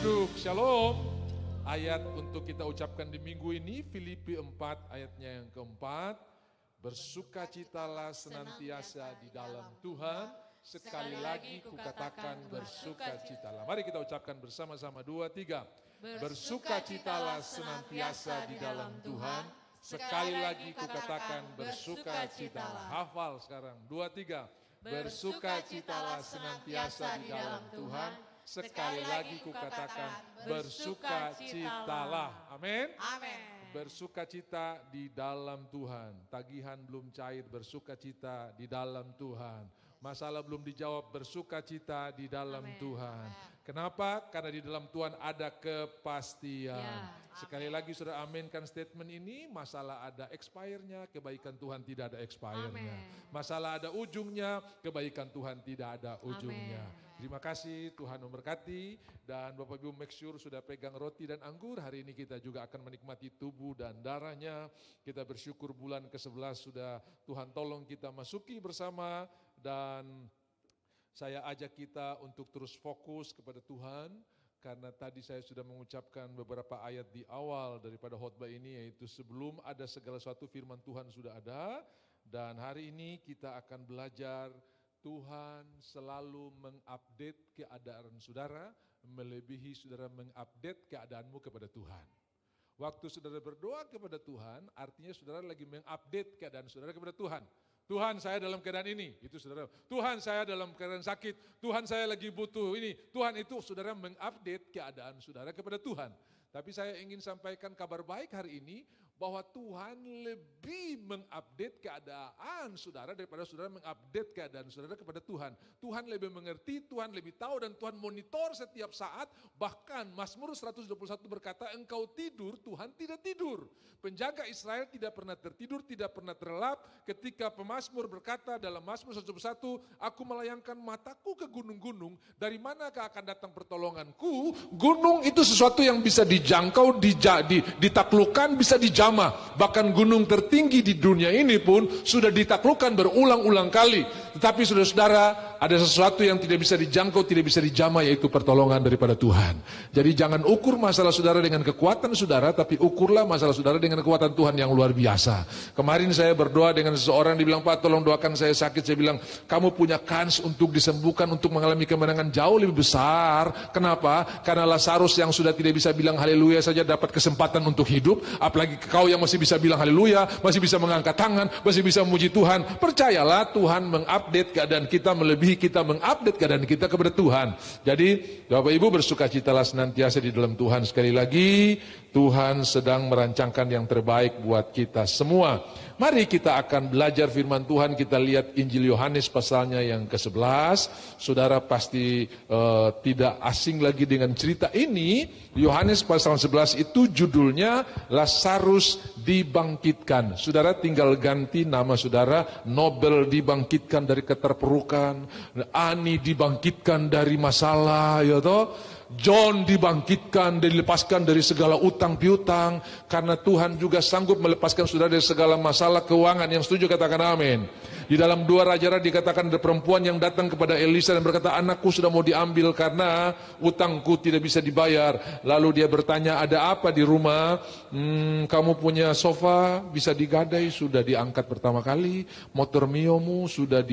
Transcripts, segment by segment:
duduk, shalom. Ayat untuk kita ucapkan di minggu ini, Filipi 4 ayatnya yang keempat. Bersukacitalah senantiasa di dalam Tuhan. Sekali lagi kukatakan bersukacitalah. Mari kita ucapkan bersama-sama 2, 3. Bersukacitalah senantiasa di dalam Tuhan. Sekali lagi kukatakan bersukacitalah. Hafal sekarang, 2, 3. Bersukacitalah senantiasa di dalam Tuhan. Sekali lagi kukatakan bersukacitalah. Amin. Amin. Bersukacita di dalam Tuhan. Tagihan belum cair, bersukacita di dalam Tuhan. Masalah belum dijawab, bersukacita di dalam Tuhan. Kenapa? Karena di dalam Tuhan ada kepastian. Sekali lagi saudara aminkan statement ini, masalah ada expire-nya, kebaikan Tuhan tidak ada expire-nya. Masalah ada ujungnya, kebaikan Tuhan tidak ada ujungnya. Terima kasih, Tuhan memberkati. Dan Bapak Ibu make sure sudah pegang roti dan anggur. Hari ini kita juga akan menikmati tubuh dan darahnya. Kita bersyukur bulan ke-11 sudah Tuhan tolong kita masuki bersama. Dan saya ajak kita untuk terus fokus kepada Tuhan. Karena tadi saya sudah mengucapkan beberapa ayat di awal daripada khotbah ini, yaitu sebelum ada segala sesuatu firman Tuhan sudah ada. Dan hari ini kita akan belajar Tuhan selalu mengupdate keadaan saudara, melebihi saudara mengupdate keadaanmu kepada Tuhan. Waktu saudara berdoa kepada Tuhan, artinya saudara lagi mengupdate keadaan saudara kepada Tuhan. Tuhan, saya dalam keadaan ini, itu saudara. Tuhan, saya dalam keadaan sakit. Tuhan, saya lagi butuh ini. Tuhan, itu saudara mengupdate keadaan saudara kepada Tuhan. Tapi saya ingin sampaikan kabar baik hari ini, bahwa Tuhan lebih mengupdate keadaan saudara daripada saudara mengupdate keadaan saudara kepada Tuhan. Tuhan lebih mengerti, Tuhan lebih tahu, dan Tuhan monitor setiap saat. Bahkan Mazmur 121 berkata, engkau tidur, Tuhan tidak tidur. Penjaga Israel tidak pernah tertidur, tidak pernah terlelap. Ketika pemazmur berkata dalam Mazmur 121, aku melayangkan mataku ke gunung-gunung, dari manakah akan datang pertolonganku? Gunung itu sesuatu yang bisa dijangkau, ditaklukkan, bisa dijamah. Bahkan gunung tertinggi di dunia ini pun sudah ditaklukkan berulang-ulang kali. Tetapi saudara-saudara, ada sesuatu yang tidak bisa dijangkau, tidak bisa dijamah, yaitu pertolongan daripada Tuhan. Jadi jangan ukur masalah saudara dengan kekuatan saudara, tapi ukurlah masalah saudara dengan kekuatan Tuhan yang luar biasa. Kemarin saya berdoa dengan seseorang, dibilang, Pak tolong doakan saya sakit. Saya bilang, kamu punya kans untuk disembuhkan, untuk mengalami kemenangan jauh lebih besar. Kenapa? Karena Lazarus yang sudah tidak bisa bilang haleluya saja dapat kesempatan untuk hidup. Apalagi kau yang masih bisa bilang haleluya, masih bisa mengangkat tangan, masih bisa memuji Tuhan. Percayalah, Tuhan mengupdate keadaan kita, melebihi kita mengupdate keadaan kita kepada Tuhan. Jadi Bapak Ibu bersukacitalah senantiasa di dalam Tuhan. Sekali lagi, Tuhan sedang merancangkan yang terbaik buat kita semua. Mari kita akan belajar firman Tuhan. Kita lihat Injil Yohanes pasalnya yang ke-11. Saudara pasti tidak asing lagi dengan cerita ini. Yohanes pasal 11 itu judulnya Lazarus dibangkitkan. Saudara tinggal ganti nama saudara. Nobel dibangkitkan dari keterpurukan, Ani dibangkitkan dari masalah, ya toh. John dibangkitkan, dilepaskan dari segala utang piutang, karena Tuhan juga sanggup melepaskan saudara dari segala masalah keuangan. Yang setuju katakan amin. Di dalam 2 Raja-Raja dikatakan ada perempuan yang datang kepada Elisa dan berkata, anakku sudah mau diambil karena utangku tidak bisa dibayar. Lalu dia bertanya, ada apa di rumah? Kamu punya sofa bisa digadai, sudah diangkat pertama kali. Motor Miomu sudah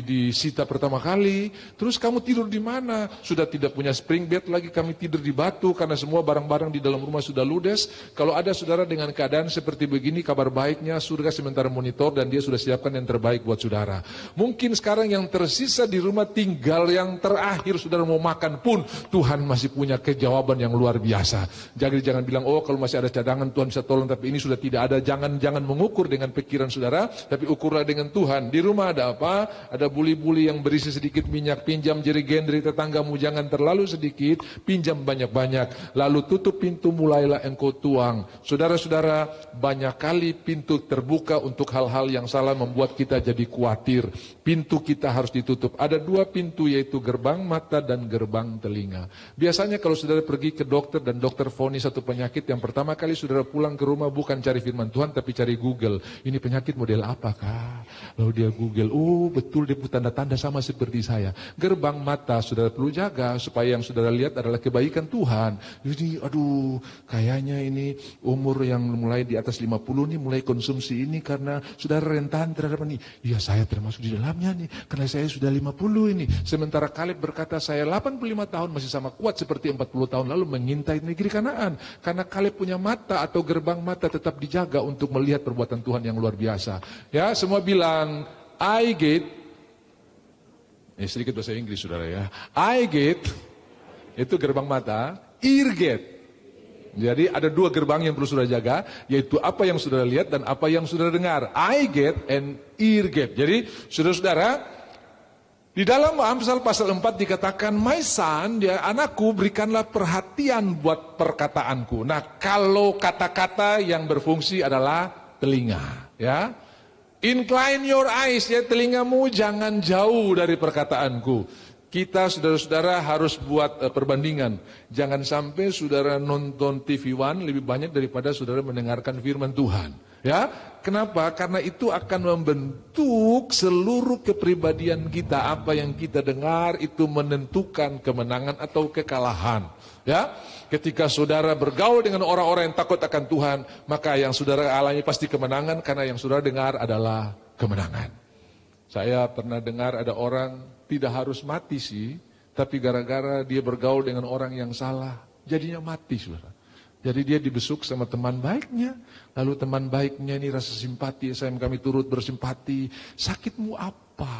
disita pertama kali. Terus kamu tidur di mana? Sudah tidak punya spring bed lagi, kami tidur di batu karena semua barang-barang di dalam rumah sudah ludes. Kalau ada saudara dengan keadaan seperti begini, kabar baiknya surga sementara monitor dan dia sudah siapkan yang terbaik buat saudara. Mungkin sekarang yang tersisa di rumah tinggal yang terakhir saudara mau makan pun, Tuhan masih punya kejawaban yang luar biasa. Jadi jangan bilang, oh kalau masih ada cadangan Tuhan bisa tolong, tapi ini sudah tidak ada. Jangan mengukur dengan pikiran saudara, tapi ukurlah dengan Tuhan. Di rumah ada apa? Ada buli-buli yang berisi sedikit minyak, pinjam jerigen dari tetanggamu, jangan terlalu sedikit, pinjam banyak-banyak. Lalu tutup pintu, mulailah engkau tuang. Saudara-saudara, banyak kali pintu terbuka untuk hal-hal yang salah salah membuat kita jadi khawatir. Pintu kita harus ditutup. Ada 2 pintu, yaitu gerbang mata dan gerbang telinga. Biasanya kalau saudara pergi ke dokter dan dokter vonis satu penyakit, yang pertama kali saudara pulang ke rumah bukan cari firman Tuhan tapi cari Google. Ini penyakit model apakah? Lalu dia Google, oh betul dia tanda-tanda sama seperti saya. Gerbang mata saudara perlu jaga supaya yang saudara lihat adalah kebaikan Tuhan. Jadi aduh kayaknya ini umur yang mulai di atas 50 nih mulai konsumsi ini karena saudara rentan terhadap ini. Iya saya termasuk di dalamnya nih karena saya sudah 50 ini. Sementara Kaleb berkata saya 85 tahun masih sama kuat seperti 40 tahun lalu mengintai negeri Kanaan. Karena Kaleb punya mata atau gerbang mata tetap dijaga untuk melihat perbuatan Tuhan yang luar biasa. Ya semua bilang eye gate. Sedikit bahasa Inggris saudara ya. Eye gate itu gerbang mata, ear gate. Jadi ada 2 gerbang yang perlu saudara jaga, yaitu apa yang saudara lihat dan apa yang saudara dengar. Eye gate and ear gate. Jadi saudara-saudara, di dalam Amsal pasal 4 dikatakan, my son, dia anakku, berikanlah perhatian buat perkataanku. Nah kalau kata-kata yang berfungsi adalah telinga. Ya, incline your eyes, ya telingamu jangan jauh dari perkataanku. Kita saudara-saudara harus buat perbandingan. Jangan sampai saudara nonton TV One lebih banyak daripada saudara mendengarkan firman Tuhan. Ya, kenapa? Karena itu akan membentuk seluruh kepribadian kita. Apa yang kita dengar itu menentukan kemenangan atau kekalahan. Ya, ketika saudara bergaul dengan orang-orang yang takut akan Tuhan, maka yang saudara alami pasti kemenangan karena yang saudara dengar adalah kemenangan. Saya pernah dengar ada orang tidak harus mati sih, tapi gara-gara dia bergaul dengan orang yang salah, jadinya mati saudara. Jadi dia dibesuk sama teman baiknya, lalu teman baiknya ini rasa simpati, kami turut bersimpati, sakitmu apa?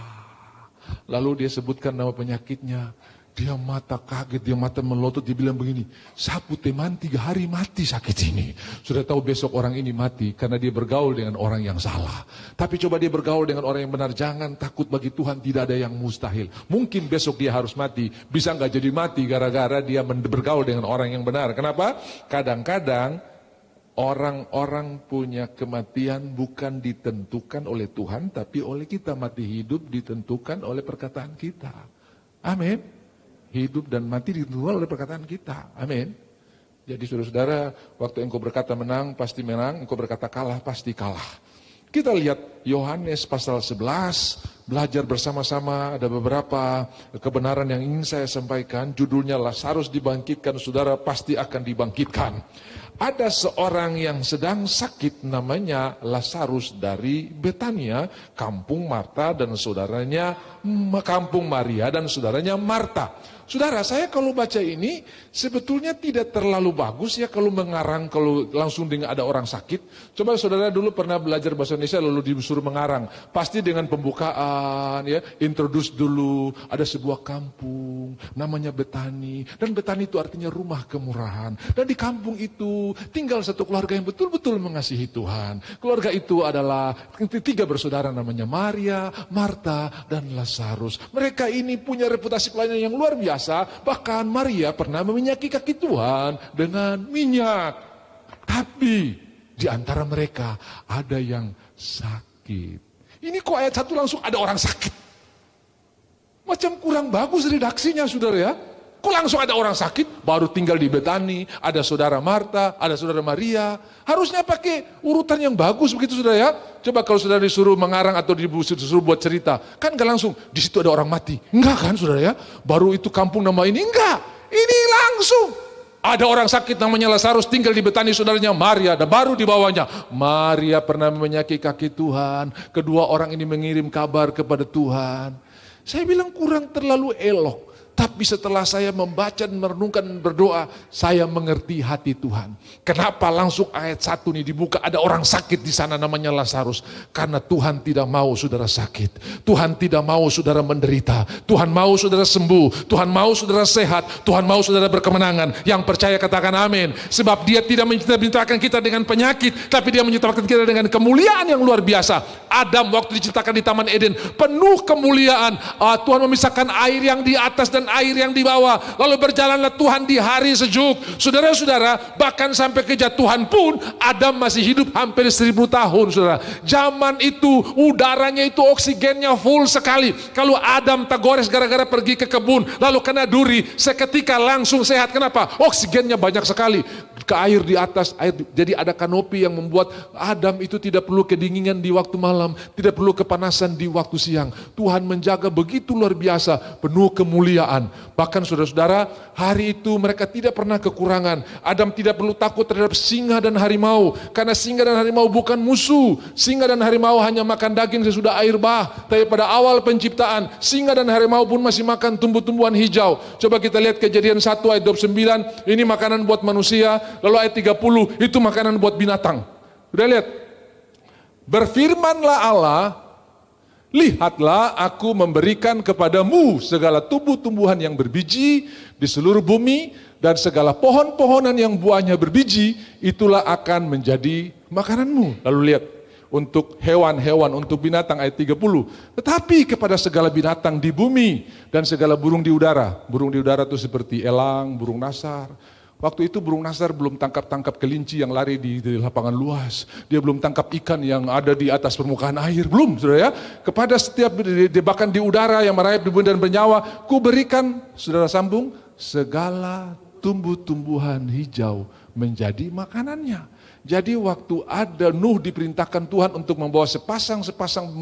Lalu dia sebutkan nama penyakitnya, dia mata kaget, dia mata melotot, dia bilang begini, sapu teman 3 hari mati sakit ini. Sudah tahu besok orang ini mati karena dia bergaul dengan orang yang salah. Tapi coba dia bergaul dengan orang yang benar, jangan takut, bagi Tuhan tidak ada yang mustahil. Mungkin besok dia harus mati, bisa nggak jadi mati gara-gara dia bergaul dengan orang yang benar. Kenapa? Kadang-kadang orang-orang punya kematian bukan ditentukan oleh Tuhan, tapi oleh kita. Mati hidup ditentukan oleh perkataan kita. Amin. Hidup dan mati ditentukan oleh perkataan kita. Amin. Jadi saudara-saudara, waktu engkau berkata menang, pasti menang. Engkau berkata kalah, pasti kalah. Kita lihat Yohanes pasal 11, belajar bersama-sama. Ada beberapa kebenaran yang ingin saya sampaikan. Judulnya Lazarus dibangkitkan, saudara pasti akan dibangkitkan. Ada seorang yang sedang sakit namanya Lazarus dari Betania, kampung Marta dan saudaranya, kampung Maria dan saudaranya Marta. Saudara, saya kalau baca ini sebetulnya tidak terlalu bagus ya kalau mengarang, kalau langsung dengan ada orang sakit. Coba saudara dulu pernah belajar bahasa Indonesia lalu disuruh mengarang. Pasti dengan pembukaan ya, introduce dulu, ada sebuah kampung namanya Betani. Dan Betani itu artinya rumah kemurahan. Dan di kampung itu tinggal satu keluarga yang betul-betul mengasihi Tuhan. Keluarga itu adalah 3 bersaudara namanya Maria, Marta, dan Lazarus. Mereka ini punya reputasi pelayanan yang luar biasa. Bahkan Maria pernah meminyaki kaki Tuhan dengan minyak. Tapi di antara mereka ada yang sakit. Ini kok ayat 1 langsung ada orang sakit. Macam kurang bagus redaksinya saudara ya. Kok langsung ada orang sakit, baru tinggal di Betani, ada saudara Marta, ada saudara Maria. Harusnya pakai urutan yang bagus begitu saudara ya. Coba kalau saudara disuruh mengarang atau disuruh buat cerita, kan gak langsung, di situ ada orang mati. Enggak kan saudara ya, baru itu kampung nama ini, enggak. Ini langsung, ada orang sakit namanya Lazarus tinggal di Betani, saudaranya Maria, dan baru di bawahnya, Maria pernah menyaki kaki Tuhan. Kedua orang ini mengirim kabar kepada Tuhan. Saya bilang kurang terlalu elok. Tapi setelah saya membaca dan merenungkan dan berdoa, saya mengerti hati Tuhan. Kenapa langsung ayat 1 ini dibuka, ada orang sakit di sana namanya Lazarus. Karena Tuhan tidak mau saudara sakit. Tuhan tidak mau saudara menderita. Tuhan mau saudara sembuh. Tuhan mau saudara sehat. Tuhan mau saudara berkemenangan. Yang percaya katakan amin. Sebab dia tidak menciptakan kita dengan penyakit, tapi dia menciptakan kita dengan kemuliaan yang luar biasa. Adam waktu diciptakan di Taman Eden, penuh kemuliaan. Tuhan memisahkan air yang di atas dan dengan air yang dibawa. Lalu berjalanlah Tuhan di hari sejuk. Saudara-saudara, bahkan sampai kejatuhan pun Adam masih hidup hampir 1000 tahun, saudara. Zaman itu udaranya itu oksigennya full sekali. Kalau Adam tergores gara-gara pergi ke kebun, lalu kena duri, seketika langsung sehat. Kenapa? Oksigennya banyak sekali. Ke air di atas, air. Jadi ada kanopi yang membuat Adam itu tidak perlu kedinginan di waktu malam, tidak perlu kepanasan di waktu siang. Tuhan menjaga begitu luar biasa, penuh kemuliaan. Bahkan saudara-saudara, hari itu mereka tidak pernah kekurangan. Adam tidak perlu takut terhadap singa dan harimau, karena singa dan harimau bukan musuh. Singa dan harimau hanya makan daging sesudah air bah. Tapi pada awal penciptaan, singa dan harimau pun masih makan tumbuh-tumbuhan hijau. Coba kita lihat Kejadian 1 ayat 29, ini makanan buat manusia. Lalu ayat 30, itu makanan buat binatang. Udah lihat? Berfirmanlah Allah, lihatlah aku memberikan kepadamu segala tumbuh-tumbuhan yang berbiji di seluruh bumi, dan segala pohon-pohonan yang buahnya berbiji, itulah akan menjadi makananmu. Lalu lihat, untuk hewan-hewan, untuk binatang ayat 30. Tetapi kepada segala binatang di bumi dan segala burung di udara. Burung di udara itu seperti elang, burung nasar. Waktu itu burung nasar belum tangkap kelinci yang lari di lapangan luas. Dia belum tangkap ikan yang ada di atas permukaan air. Belum, saudara ya. Kepada setiap, bahkan di udara yang merayap di bumi dan bernyawa, ku berikan, saudara sambung, segala tumbuh-tumbuhan hijau menjadi makanannya. Jadi waktu ada Nuh diperintahkan Tuhan untuk membawa sepasang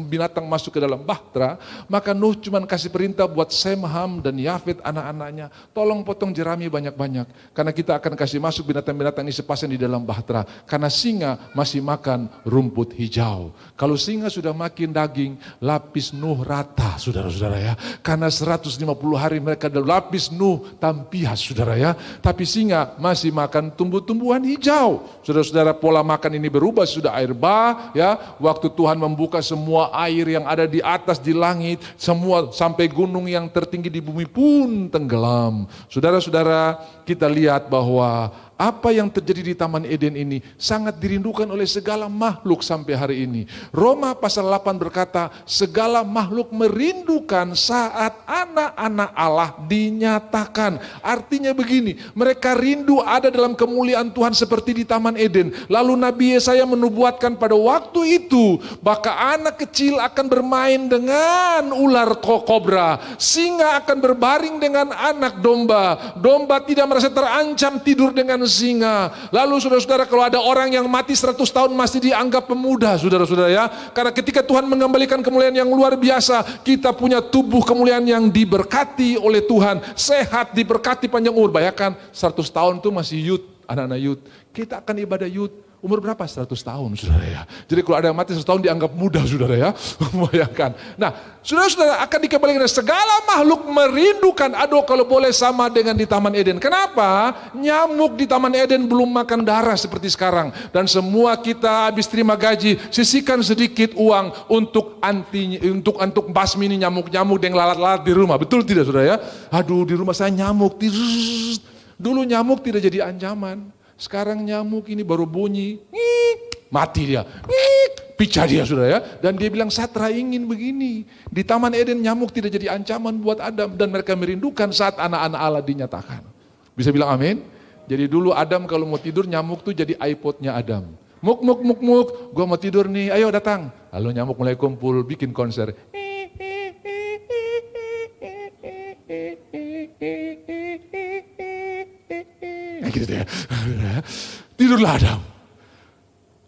binatang masuk ke dalam bahtera, maka Nuh cuma kasih perintah buat Sem, Ham, dan Yafet anak-anaknya, tolong potong jerami banyak-banyak, karena kita akan kasih masuk binatang-binatang ini sepasang di dalam bahtera, karena singa masih makan rumput hijau. Kalau singa sudah makin daging, lapis Nuh rata, saudara-saudara ya, karena 150 hari mereka lapis Nuh tampias, saudara ya, tapi singa masih makan tumbuh-tumbuhan hijau. Saudara-saudara, pola makan ini berubah, sudah air bah ya. Waktu Tuhan membuka semua air yang ada di atas di langit, semua sampai gunung yang tertinggi di bumi pun tenggelam. Saudara-saudara, kita lihat bahwa apa yang terjadi di Taman Eden ini sangat dirindukan oleh segala makhluk sampai hari ini. Roma pasal 8 berkata, segala makhluk merindukan saat anak-anak Allah dinyatakan. Artinya begini, mereka rindu ada dalam kemuliaan Tuhan seperti di Taman Eden. Lalu Nabi Yesaya menubuatkan pada waktu itu, maka anak kecil akan bermain dengan ular kobra, singa akan berbaring dengan anak domba, domba tidak merasa terancam tidur dengan singa. Lalu saudara-saudara, kalau ada orang yang mati 100 tahun masih dianggap pemuda, saudara-saudara ya. Karena ketika Tuhan mengembalikan kemuliaan yang luar biasa, kita punya tubuh kemuliaan yang diberkati oleh Tuhan, sehat, diberkati panjang umur. Bayangkan 100 tahun itu masih youth, anak-anak youth. Kita akan ibadah youth. Umur berapa? 100 tahun, saudara ya. Jadi kalau ada yang mati 100 tahun dianggap muda, saudara ya. Bayangkan. Nah, saudara-saudara, akan dikembalikan segala makhluk merindukan, aduh kalau boleh sama dengan di Taman Eden. Kenapa? Nyamuk di Taman Eden belum makan darah seperti sekarang. Dan semua kita habis terima gaji, sisihkan sedikit uang untuk untuk basmi ini nyamuk-nyamuk yang lalat-lalat di rumah. Betul tidak, saudara ya? Aduh, di rumah saya nyamuk. Dulu nyamuk tidak jadi ancaman. Sekarang nyamuk ini baru bunyi, mati dia, picah dia, saudara ya. Dan dia bilang, Satra ingin begini. Di Taman Eden nyamuk tidak jadi ancaman buat Adam, dan mereka merindukan saat anak-anak Allah dinyatakan. Bisa bilang amin? Jadi dulu Adam kalau mau tidur, nyamuk tuh jadi iPodnya Adam. Muk, gua mau tidur nih, ayo datang. Lalu nyamuk mulai kumpul, bikin konser. Gitu ya. Tidurlah Adam.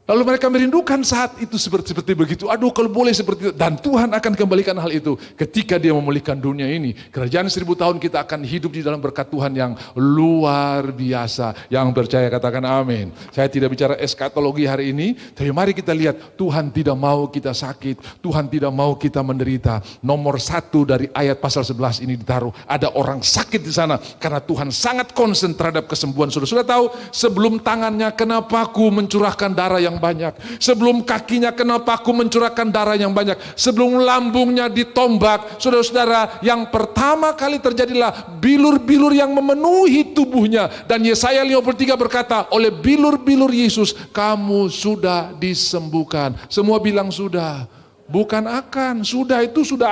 Lalu mereka merindukan saat itu seperti begitu. Aduh kalau boleh seperti itu. Dan Tuhan akan kembalikan hal itu ketika dia memulihkan dunia ini. Kerajaan 1000 tahun kita akan hidup di dalam berkat Tuhan yang luar biasa. Yang percaya katakan amin. Saya tidak bicara eskatologi hari ini, tapi mari kita lihat, Tuhan tidak mau kita sakit, Tuhan tidak mau kita menderita. Nomor 1 dari ayat pasal 11 ini ditaruh, ada orang sakit di sana karena Tuhan sangat konsen terhadap kesembuhan. Sudah tahu, sebelum tangannya kenapa aku mencurahkan darah yang banyak, sebelum kakinya kenapa aku mencurahkan darah yang banyak, sebelum lambungnya ditombak, saudara-saudara, yang pertama kali terjadilah bilur-bilur yang memenuhi tubuhnya. Dan Yesaya 53 berkata, oleh bilur-bilur Yesus kamu sudah disembuhkan. Semua bilang sudah. Bukan akan, sudah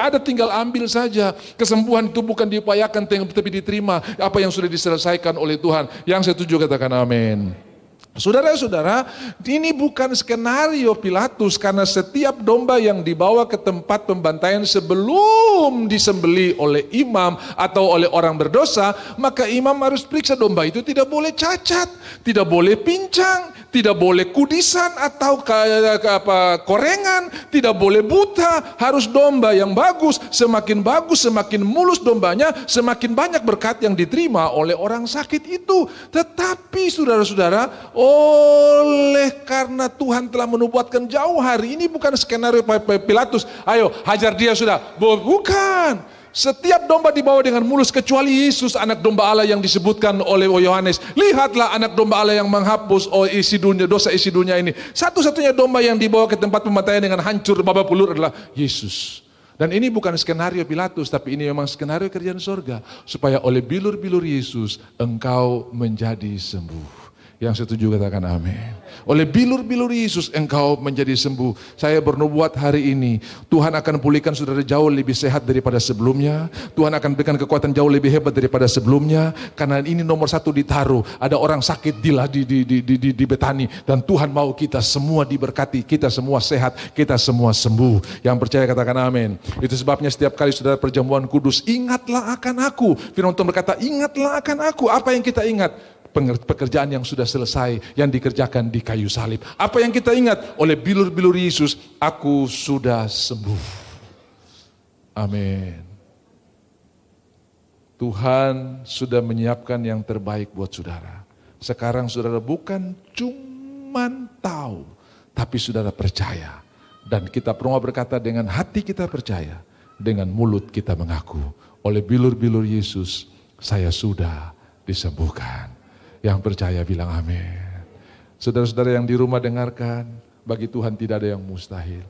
ada, tinggal ambil saja. Kesembuhan itu bukan diupayakan tapi diterima. Apa yang sudah diselesaikan oleh Tuhan. Yang setuju katakan amin. Saudara-saudara, ini bukan skenario Pilatus, karena setiap domba yang dibawa ke tempat pembantaian sebelum disembeli oleh imam atau oleh orang berdosa, maka imam harus periksa domba itu tidak boleh cacat, tidak boleh pincang, tidak boleh kudisan atau korengan, tidak boleh buta, harus domba yang bagus, semakin mulus dombanya, semakin banyak berkat yang diterima oleh orang sakit itu. Tetapi saudara-saudara, oleh karena Tuhan telah menubuatkan jauh hari ini, bukan skenario Pilatus, ayo hajar dia sudah. Bukan. Setiap domba dibawa dengan mulus kecuali Yesus, anak domba Allah yang disebutkan oleh Yohanes. Lihatlah anak domba Allah yang menghapus dosa isi dunia ini. Satu-satunya domba yang dibawa ke tempat pembantaian dengan hancur babak belur adalah Yesus. Dan ini bukan skenario Pilatus, tapi ini memang skenario kerjaan sorga. Supaya oleh bilur-bilur Yesus engkau menjadi sembuh. Yang setuju katakan amin. Oleh bilur-bilur Yesus engkau menjadi sembuh. Saya bernubuat hari ini, Tuhan akan pulihkan saudara jauh lebih sehat daripada sebelumnya. Tuhan akan berikan kekuatan jauh lebih hebat daripada sebelumnya. Karena ini nomor satu ditaruh. Ada orang sakit di Betani. Dan Tuhan mau kita semua diberkati. Kita semua sehat. Kita semua sembuh. Yang percaya katakan amin. Itu sebabnya setiap kali saudara perjamuan kudus, ingatlah akan aku. Firman Tuhan berkata, ingatlah akan aku. Apa yang kita ingat? Pekerjaan yang sudah selesai, yang dikerjakan di kayu salib. Apa yang kita ingat? Oleh bilur-bilur Yesus, aku sudah sembuh. Amin. Tuhan sudah menyiapkan yang terbaik buat saudara. Sekarang saudara bukan cuman tahu, tapi saudara percaya. Dan kita perlu berkata dengan hati kita percaya, dengan mulut kita mengaku. Oleh bilur-bilur Yesus, saya sudah disembuhkan. Yang percaya bilang amin. Saudara-saudara yang di rumah dengarkan, bagi Tuhan tidak ada yang mustahil.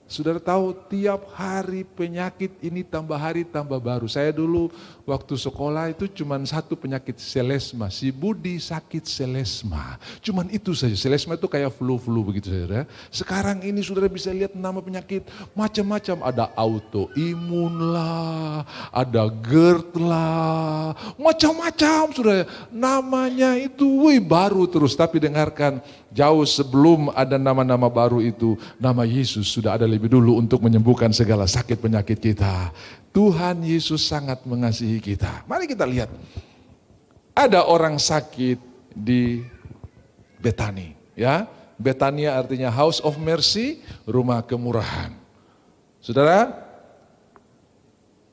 Saudara tahu tiap hari penyakit ini tambah hari tambah baru. Saya dulu waktu sekolah itu cuma satu penyakit, selesma. Si Budi sakit selesma. Cuman itu saja, selesma itu kayak flu-flu begitu saudara. Sekarang ini saudara bisa lihat nama penyakit macam-macam. Ada autoimun lah, ada GERD lah, macam-macam saudara. Namanya itu baru terus, tapi dengarkan. Jauh sebelum ada nama-nama baru itu, nama Yesus sudah ada lebih dulu untuk menyembuhkan segala sakit penyakit kita. Tuhan Yesus sangat mengasihi kita. Mari kita lihat. Ada orang sakit di Betani, ya. Betania artinya House of Mercy, rumah kemurahan. Saudara,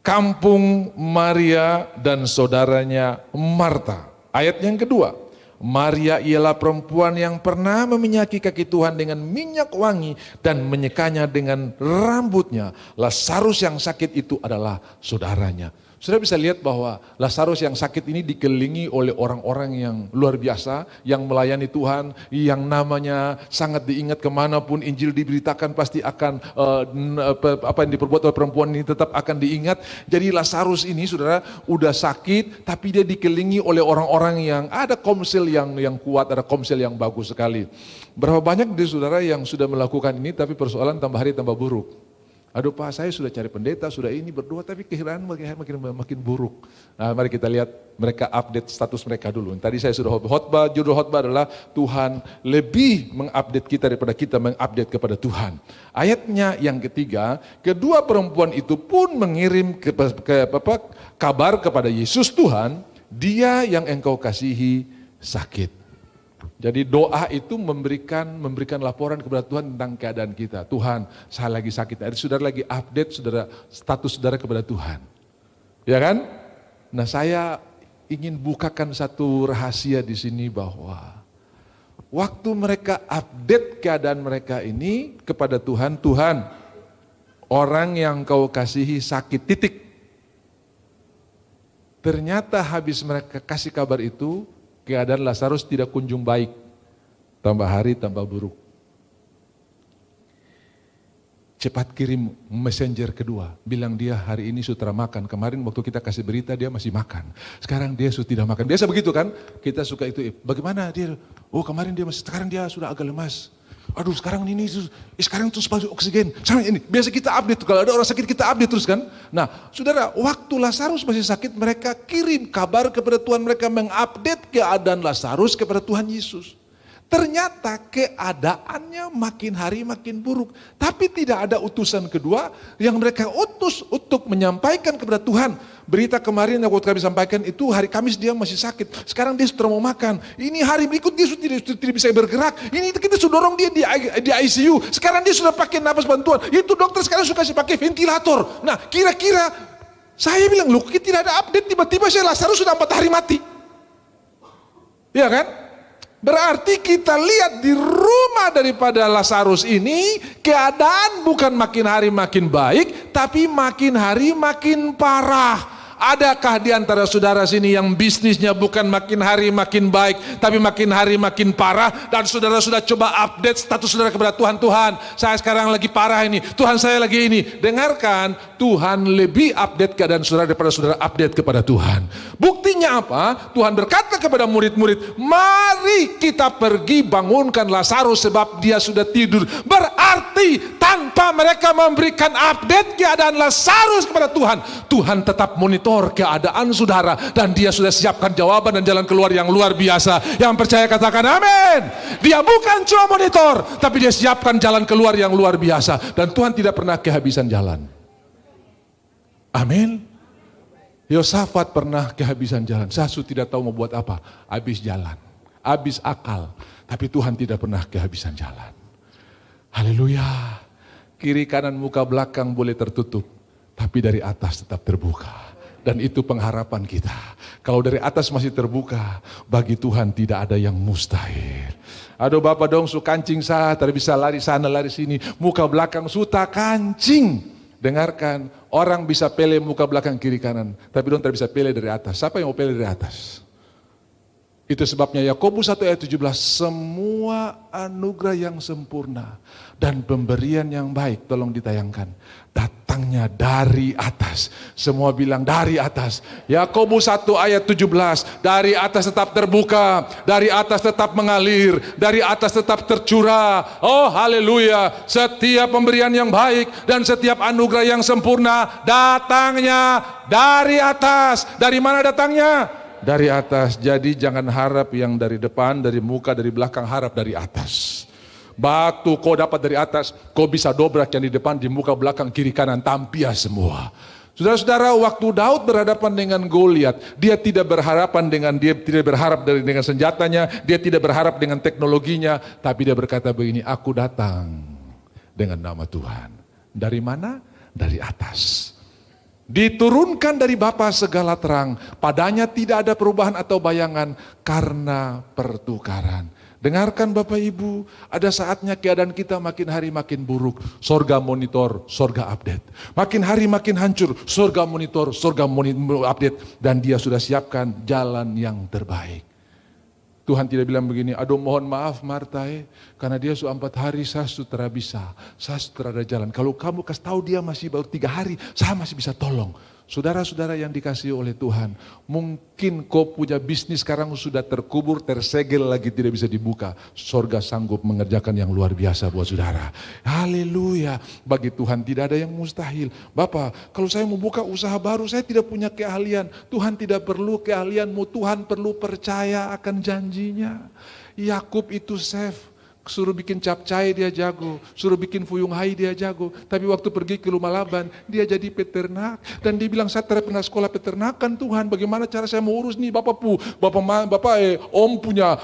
kampung Maria dan saudaranya Marta. Ayat yang kedua. Maria ialah perempuan yang pernah meminyaki kaki Tuhan dengan minyak wangi dan menyekanya dengan rambutnya. Lazarus yang sakit itu adalah saudaranya. Saudara bisa lihat bahwa Lazarus yang sakit ini dikelilingi oleh orang-orang yang luar biasa, yang melayani Tuhan, yang namanya sangat diingat kemanapun Injil diberitakan pasti akan, apa yang diperbuat oleh perempuan ini tetap akan diingat. Jadi Lazarus ini saudara udah sakit, tapi dia dikelilingi oleh orang-orang yang ada komsel yang kuat, ada komsel yang bagus sekali. Berapa banyak di saudara yang sudah melakukan ini, tapi persoalan tambah hari tambah buruk. Aduh Pak, saya sudah cari pendeta, sudah ini berdoa, tapi kehilangan makin buruk. Nah, mari kita lihat mereka update status mereka dulu. Tadi saya sudah khotbah, judul khotbah adalah Tuhan lebih mengupdate kita daripada kita mengupdate kepada Tuhan. Ayatnya yang ketiga, kedua perempuan itu pun mengirim kabar kepada Yesus, Tuhan, dia yang engkau kasihi sakit. Jadi doa itu memberikan laporan kepada Tuhan tentang keadaan kita. Tuhan, saya lagi sakit. Jadi saudara lagi update status saudara kepada Tuhan. Ya kan? Nah, saya ingin bukakan satu rahasia di sini bahwa waktu mereka update keadaan mereka ini kepada Tuhan, Tuhan, orang yang kau kasihi sakit, titik. Ternyata habis mereka kasih kabar itu, keadaan Lazarus tidak kunjung baik. Tambah hari tambah buruk. Cepat kirim messenger kedua. Bilang dia hari ini sutra makan. Kemarin waktu kita kasih berita dia masih makan. Sekarang dia sudah tidak makan. Biasa begitu kan? Kita suka itu. Bagaimana dia? Oh kemarin dia masih, sekarang dia sudah agak lemas. Aduh sekarang ini, sekarang terus pakai oksigen. Sekarang ini, biasa kita update, kalau ada orang sakit kita update terus kan. Nah saudara, waktu Lazarus masih sakit mereka kirim kabar kepada Tuhan, mereka mengupdate keadaan Lazarus kepada Tuhan Yesus. Ternyata keadaannya makin hari makin buruk. Tapi tidak ada utusan kedua yang mereka utus untuk menyampaikan kepada Tuhan. Berita kemarin yang waktu kami sampaikan itu hari Kamis dia masih sakit. Sekarang dia sudah mau makan. Ini hari berikut dia sudah tidak bisa bergerak. Ini kita sudah dorong dia di ICU. Sekarang dia sudah pakai napas bantuan. Itu dokter sekarang suka pakai ventilator. Nah kira-kira saya bilang, loh kita tidak ada update. Tiba-tiba saya Lazarus sudah 4 hari mati. Iya kan? Berarti kita lihat di rumah daripada Lazarus ini keadaan bukan makin hari makin baik, tapi makin hari makin parah. Adakah di antara saudara sini yang bisnisnya bukan makin hari makin baik, tapi makin hari makin parah, dan saudara sudah coba update status saudara kepada Tuhan, Tuhan saya sekarang lagi parah ini, Tuhan saya lagi ini. Dengarkan, Tuhan lebih update keadaan saudara daripada saudara update kepada Tuhan. Buktinya apa? Tuhan berkata kepada murid-murid, mari kita pergi bangunkan Lazarus sebab dia sudah tidur. Berarti tanpa mereka memberikan update keadaan Lazarus kepada Tuhan, Tuhan tetap monitor keadaan saudara, dan dia sudah siapkan jawaban dan jalan keluar yang luar biasa. Yang percaya katakan amin. Dia bukan cuma monitor, tapi dia siapkan jalan keluar yang luar biasa, dan Tuhan tidak pernah kehabisan jalan. Amin. Yosafat pernah kehabisan jalan. Sasu tidak tahu mau buat apa, habis jalan, habis akal, tapi Tuhan tidak pernah kehabisan jalan. Haleluya. Kiri kanan muka belakang boleh tertutup, tapi dari atas tetap terbuka. Dan itu pengharapan kita. Kalau dari atas masih terbuka, bagi Tuhan tidak ada yang mustahil. Aduh Bapak dong su kancing sah, tapi bisa lari sana lari sini, muka belakang suta kancing. Dengarkan, orang bisa pele muka belakang kiri kanan, tapi dong tidak bisa pele dari atas. Siapa yang mau pele dari atas? Itu sebabnya Yakobus 1 ayat 17, semua anugerah yang sempurna dan pemberian yang baik, tolong ditayangkan, datangnya dari atas. Semua bilang dari atas. Yakobus 1 ayat 17, dari atas tetap terbuka, dari atas tetap mengalir, dari atas tetap tercurah. Oh haleluya, setiap pemberian yang baik dan setiap anugerah yang sempurna datangnya dari atas. Dari mana datangnya? Dari atas. Jadi jangan harap yang dari depan, dari muka, dari belakang, harap dari atas. Waktu kau dapat dari atas, kau bisa dobrak yang di depan, di muka, belakang, kiri, kanan, tampia semua. Saudara-saudara, waktu Daud berhadapan dengan Goliat, dia tidak berharap dengan senjatanya, dia tidak berharap dengan teknologinya, tapi dia berkata begini, aku datang dengan nama Tuhan. Dari mana? Dari atas. Diturunkan dari Bapa segala terang, padanya tidak ada perubahan atau bayangan karena pertukaran. Dengarkan Bapak Ibu, ada saatnya keadaan kita makin hari makin buruk, sorga monitor, sorga update. Makin hari makin hancur, sorga monitor, update. Dan dia sudah siapkan jalan yang terbaik. Tuhan tidak bilang begini, aduh mohon maaf Marta karena dia sudah 4 hari saya sudah bisa, saya sudah ada jalan. Kalau kamu kasih tahu dia masih baru 3 hari, saya masih bisa tolong. Saudara-saudara yang dikasihi oleh Tuhan, mungkin kau punya bisnis sekarang sudah terkubur, tersegel lagi tidak bisa dibuka. Sorga sanggup mengerjakan yang luar biasa buat saudara. Haleluya, bagi Tuhan tidak ada yang mustahil. Bapak, kalau saya mau buka usaha baru, saya tidak punya keahlian. Tuhan tidak perlu keahlianmu, Tuhan perlu percaya akan janjinya. Yakub itu chef. Suruh bikin capcay dia jago, suruh bikin fuyung hai dia jago. Tapi waktu pergi ke rumah Laban, dia jadi peternak. Dan dia bilang, saya tidak pernah sekolah peternakan Tuhan, bagaimana cara saya mau urus nih Bapak Om punya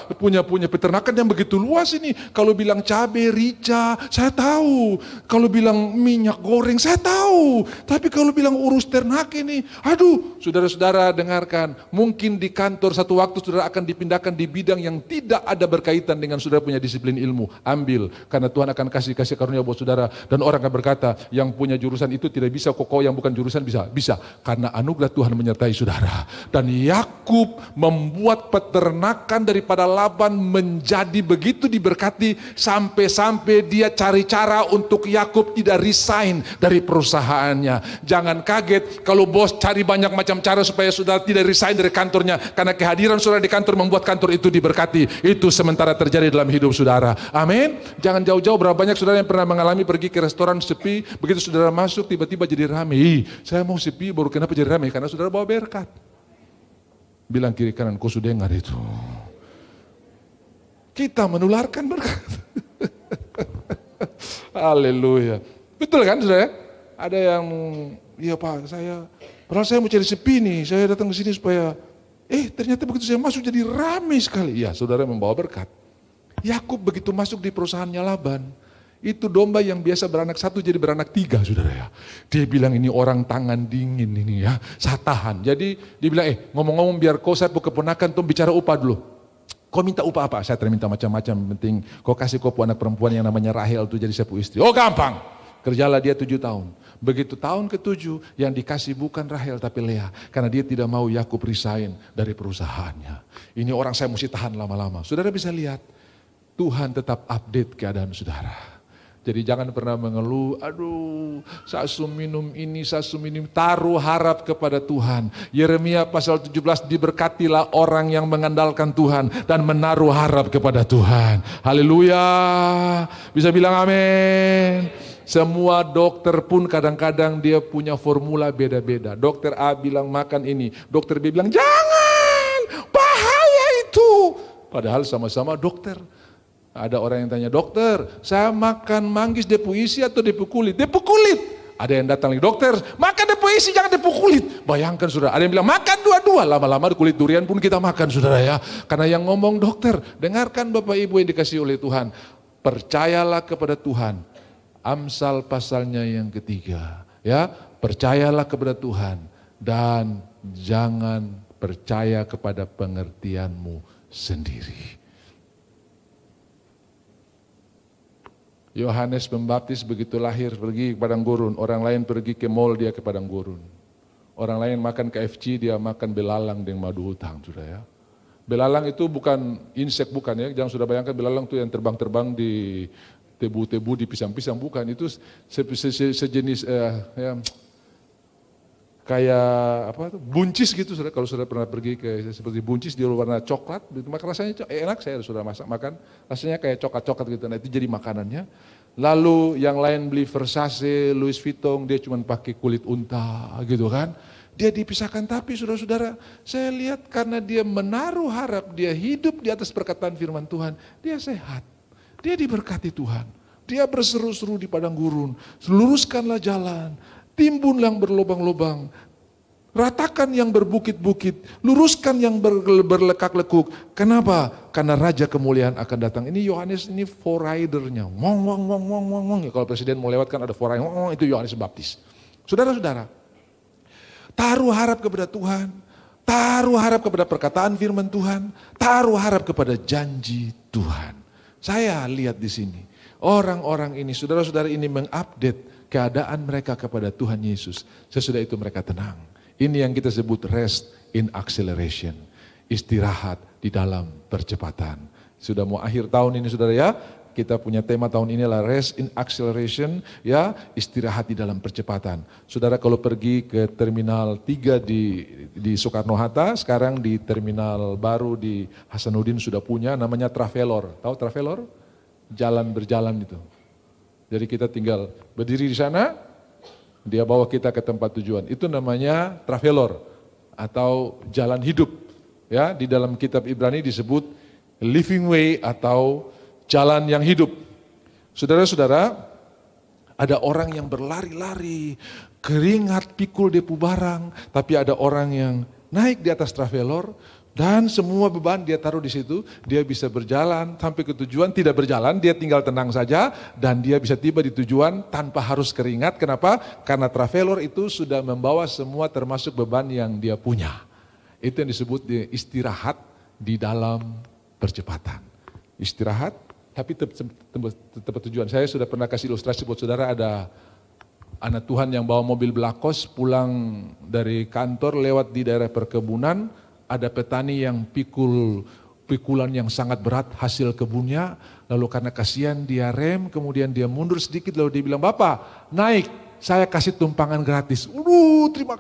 peternakan yang begitu luas ini. Kalau bilang cabai, rica, saya tahu. Kalau bilang minyak goreng, saya tahu. Tapi kalau bilang urus ternak ini, aduh. Saudara-saudara dengarkan, mungkin di kantor satu waktu saudara akan dipindahkan di bidang yang tidak ada berkaitan dengan saudara punya disiplin ilmu, ambil, karena Tuhan akan kasih karunia buat saudara. Dan orang akan berkata, yang punya jurusan itu tidak bisa, kok yang bukan jurusan bisa, karena anugerah Tuhan menyertai saudara. Dan Yakub membuat peternakan daripada Laban menjadi begitu diberkati, sampai-sampai dia cari cara untuk Yakub tidak resign dari perusahaannya. Jangan kaget kalau bos cari banyak macam cara supaya saudara tidak resign dari kantornya, karena kehadiran saudara di kantor membuat kantor itu diberkati. Itu sementara terjadi dalam hidup saudara. Amin. Jangan jauh-jauh. Berapa banyak saudara yang pernah mengalami pergi ke restoran sepi, begitu saudara masuk tiba-tiba jadi rame. Saya mau sepi baru kenapa jadi rame? Karena saudara bawa berkat. Bilang kiri kanan, kau sudah dengar itu. Kita menularkan berkat. Haleluya. Betul kan saudara? Ada yang, iya Pak, padahal saya mau cari sepi nih, saya datang ke sini supaya, ternyata begitu saya masuk jadi ramai sekali. Ya, saudara membawa berkat. Yakub begitu masuk di perusahaannya Laban, itu domba yang biasa beranak satu jadi beranak tiga, saudara ya. Dia bilang ini orang tangan dingin ini ya, saya tahan. Jadi dia bilang, ngomong-ngomong biar kau saya keponakan tuh bicara upah dulu. Kau minta upah apa? Saya terminta macam-macam, penting kau kasih kau anak perempuan yang namanya Rahel tuh jadi sapu istri. Oh gampang, kerjalah dia 7 tahun. Begitu tahun ke-7 yang dikasih bukan Rahel tapi Lea. Karena dia tidak mau Yakub resign dari perusahaannya. Ini orang saya mesti tahan lama-lama. Saudara bisa lihat, Tuhan tetap update keadaan saudara. Jadi jangan pernah mengeluh, aduh saya minum ini, saya minum. Taruh harap kepada Tuhan. Yeremia pasal 17, diberkatilah orang yang mengandalkan Tuhan dan menaruh harap kepada Tuhan. Haleluya. Bisa bilang amin. Semua dokter pun kadang-kadang dia punya formula beda-beda. Dokter A bilang makan ini, dokter B bilang jangan, bahaya itu. Padahal sama-sama dokter. Ada orang yang tanya, dokter saya makan manggis depu isi atau depu kulit? Depu kulit. Ada yang datang lagi, dokter makan depu isi jangan depu kulit. Bayangkan saudara, ada yang bilang makan dua-dua. Lama-lama kulit durian pun kita makan saudara ya. Karena yang ngomong dokter, dengarkan Bapak Ibu yang dikasih oleh Tuhan. Percayalah kepada Tuhan. Amsal pasalnya yang ketiga, ya, percayalah kepada Tuhan dan jangan percaya kepada pengertianmu sendiri. Yohanes Pembaptis begitu lahir pergi ke padang gurun, orang lain pergi ke mall dia ke padang gurun. Orang lain makan KFC dia makan belalang dengan madu hutang, sudah ya. Belalang itu bukan insek bukan ya, jangan sudah bayangkan belalang itu yang terbang-terbang di tebu-tebu di pisang-pisang, bukan, itu sejenis ya, kayak apa buncis gitu saudara. Kalau sudah pernah pergi ke seperti buncis dia warna coklat, maka rasanya enak, saya sudah makan, rasanya kayak coklat-coklat gitu. Nah itu jadi makanannya. Lalu yang lain beli Versace, Louis Vuitton, dia cuma pakai kulit unta gitu kan. Dia dipisahkan, tapi saudara-saudara saya lihat karena dia menaruh harap, dia hidup di atas perkataan firman Tuhan, dia sehat. Dia diberkati Tuhan. Dia berseru-seru di padang gurun. Luruskanlah jalan. Timbun yang berlubang-lubang. Ratakan yang berbukit-bukit. Luruskan yang berlekak-lekuk. Kenapa? Karena Raja Kemuliaan akan datang. Ini Yohanes, ini foreridernya. Wong, wong, wong, wong, wong, wong. Ya, kalau presiden mau lewat kan ada forerider. Wong, itu Yohanes Baptis. Saudara-saudara, taruh harap kepada Tuhan. Taruh harap kepada perkataan firman Tuhan. Taruh harap kepada janji Tuhan. Saya lihat di sini, orang-orang ini, saudara-saudara ini mengupdate keadaan mereka kepada Tuhan Yesus. Sesudah itu mereka tenang. Ini yang kita sebut rest in acceleration. Istirahat di dalam percepatan. Sudah mau akhir tahun ini saudara ya, kita punya tema tahun ini adalah rest in acceleration, ya, istirahat di dalam percepatan. Saudara kalau pergi ke Terminal 3 di Soekarno-Hatta, sekarang di terminal baru di Hasanuddin sudah punya, namanya Travelor. Tahu Travelor? Jalan berjalan itu. Jadi kita tinggal berdiri di sana, dia bawa kita ke tempat tujuan. Itu namanya Travelor atau jalan hidup. Ya, di dalam kitab Ibrani disebut living way atau jalan yang hidup. Saudara-saudara, ada orang yang berlari-lari, keringat pikul depu barang, tapi ada orang yang naik di atas Travelor dan semua beban dia taruh di situ, dia bisa berjalan sampai ke tujuan, tidak berjalan, dia tinggal tenang saja dan dia bisa tiba di tujuan tanpa harus keringat. Kenapa? Karena Travelor itu sudah membawa semua termasuk beban yang dia punya. Itu yang disebut istirahat di dalam percepatan. Istirahat tapi tempat tujuan. Saya sudah pernah kasih ilustrasi buat saudara, ada anak Tuhan yang bawa mobil belakos pulang dari kantor lewat di daerah perkebunan, ada petani yang pikulan yang sangat berat hasil kebunnya, lalu karena kasihan dia rem, kemudian dia mundur sedikit lalu dia bilang, "Bapak naik." saya kasih tumpangan gratis. Terima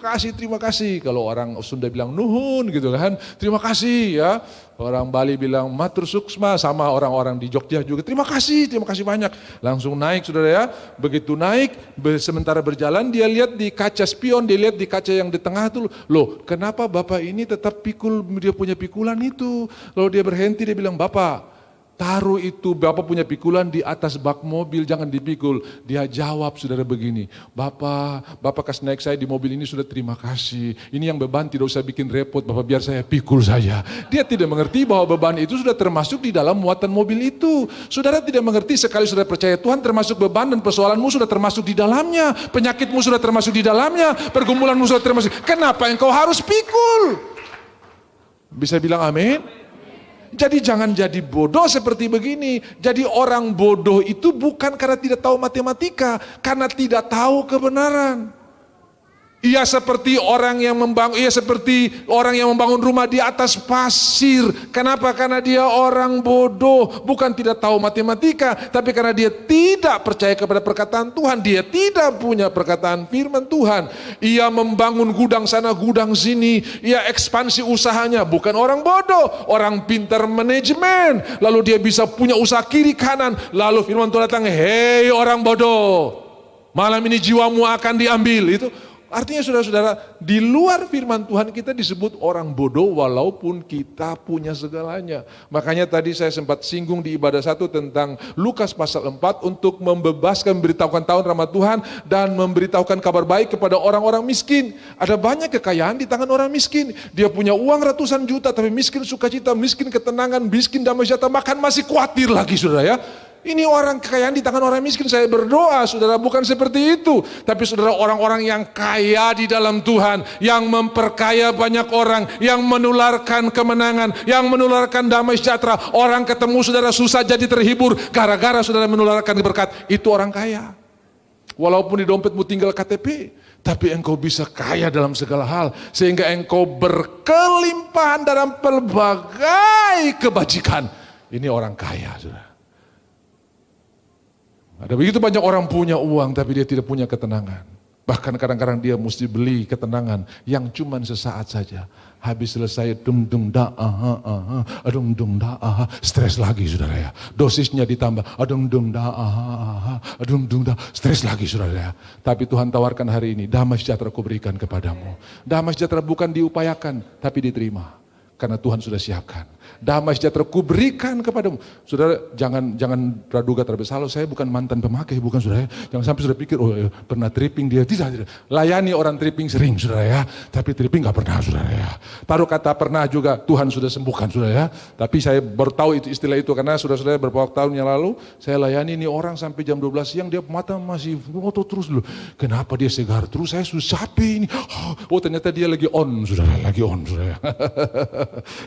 kasih. Kalau orang Sunda bilang nuhun gitu kan, terima kasih ya. Orang Bali bilang matur suksma, sama orang-orang di Jogja juga terima kasih banyak. Langsung naik saudara ya, begitu naik, sementara berjalan dia lihat di kaca spion, dia lihat di kaca yang di tengah itu, loh kenapa bapak ini tetap pikul, dia punya pikulan itu. Lalu dia berhenti, dia bilang, bapak, taruh itu bapak punya pikulan di atas bak mobil, jangan dipikul. Dia jawab saudara begini, bapak kasih naik saya di mobil ini sudah terima kasih. Ini yang beban tidak usah bikin repot, bapak biar saya pikul saja. Dia tidak mengerti bahwa beban itu sudah termasuk di dalam muatan mobil itu. Saudara tidak mengerti, sekali saudara percaya Tuhan termasuk beban dan persoalanmu sudah termasuk di dalamnya. Penyakitmu sudah termasuk di dalamnya, pergumulanmu sudah termasuk. Kenapa engkau harus pikul? Bisa bilang amin? Jadi jangan jadi bodoh seperti begini. Jadi orang bodoh itu bukan karena tidak tahu matematika, karena tidak tahu kebenaran. Ia seperti orang yang membangun rumah di atas pasir. Kenapa? Karena dia orang bodoh, bukan tidak tahu matematika, tapi karena dia tidak percaya kepada perkataan Tuhan. Dia tidak punya perkataan firman Tuhan. Ia membangun gudang sana, gudang sini. Ia ekspansi usahanya, bukan orang bodoh, orang pintar manajemen. Lalu dia bisa punya usaha kiri kanan. Lalu firman Tuhan datang, hei orang bodoh, malam ini jiwamu akan diambil. Itu artinya saudara-saudara, di luar firman Tuhan kita disebut orang bodoh walaupun kita punya segalanya. Makanya tadi saya sempat singgung di ibadah 1 tentang Lukas pasal 4 untuk memberitahukan tahun rahmat Tuhan dan memberitahukan kabar baik kepada orang-orang miskin. Ada banyak kekayaan di tangan orang miskin. Dia punya uang ratusan juta tapi miskin sukacita, miskin ketenangan, miskin damai sejahtera, bahkan masih khawatir lagi saudara ya. Ini orang kekayaan di tangan orang miskin. Saya berdoa saudara bukan seperti itu. Tapi saudara, orang-orang yang kaya di dalam Tuhan, yang memperkaya banyak orang, yang menularkan kemenangan, yang menularkan damai sejahtera. Orang ketemu saudara susah jadi terhibur gara-gara saudara menularkan berkat. Itu orang kaya. Walaupun di dompetmu tinggal KTP, tapi engkau bisa kaya dalam segala hal. Sehingga engkau berkelimpahan dalam pelbagai kebajikan. Ini orang kaya saudara. Ada begitu banyak orang punya uang tapi dia tidak punya ketenangan. Bahkan kadang-kadang dia mesti beli ketenangan yang cuman sesaat saja. Habis selesai stres lagi saudara ya. Dosisnya ditambah stres lagi saudara ya. Tapi Tuhan tawarkan hari ini, damai sejahtera kuberikan kepadamu. Damai sejahtera bukan diupayakan tapi diterima. Karena Tuhan sudah siapkan. Damai sejahtera kuberikan kepadamu. Saudara jangan praduga terbersalah, saya bukan mantan pemakai, bukan saudara ya. Jangan sampai saudara pikir, pernah tripping dia. Tidak. Layani orang tripping sering saudara ya. Tapi tripping gak pernah saudara ya. Taruh kata pernah juga, Tuhan sudah sembuhkan saudara ya. Tapi saya baru tahu itu istilah itu karena saudara-saudara beberapa tahun yang lalu, saya layani ini orang sampai jam 12 siang, dia mata masih ngotot terus dulu. Kenapa dia segar terus, saya susah capek ini. Oh ternyata dia lagi on saudara ya.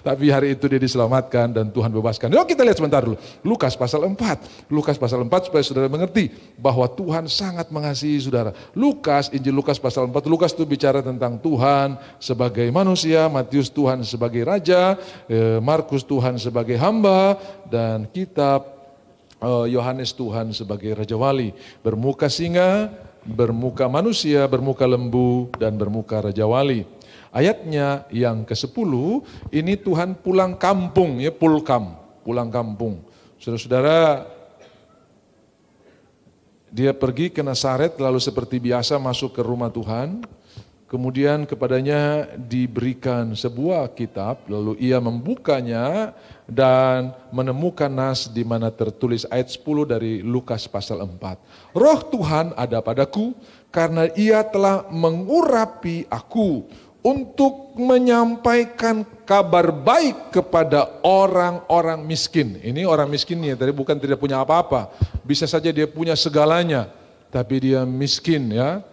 Tapi hari itu dia diselamatkan dan Tuhan bebaskan. Yuk kita lihat sebentar dulu. Lukas pasal 4. Lukas pasal 4 supaya saudara mengerti bahwa Tuhan sangat mengasihi saudara. Injil Lukas pasal 4. Lukas itu bicara tentang Tuhan sebagai manusia, Matius Tuhan sebagai raja, Markus Tuhan sebagai hamba, dan kitab Yohanes Tuhan sebagai raja wali. Bermuka singa, bermuka manusia, bermuka lembu, dan bermuka raja wali. Ayatnya yang ke-10, ini Tuhan pulang kampung, ya pulang kampung. Saudara-saudara, dia pergi ke Nazaret lalu seperti biasa masuk ke rumah Tuhan. Kemudian kepadanya diberikan sebuah kitab, lalu ia membukanya dan menemukan nas di mana tertulis ayat 10 dari Lukas pasal 4. Roh Tuhan ada padaku karena ia telah mengurapi aku untuk menyampaikan kabar baik kepada orang-orang miskin. Ini orang miskin ya, tadi bukan tidak punya apa-apa. Bisa saja dia punya segalanya, tapi dia miskin ya.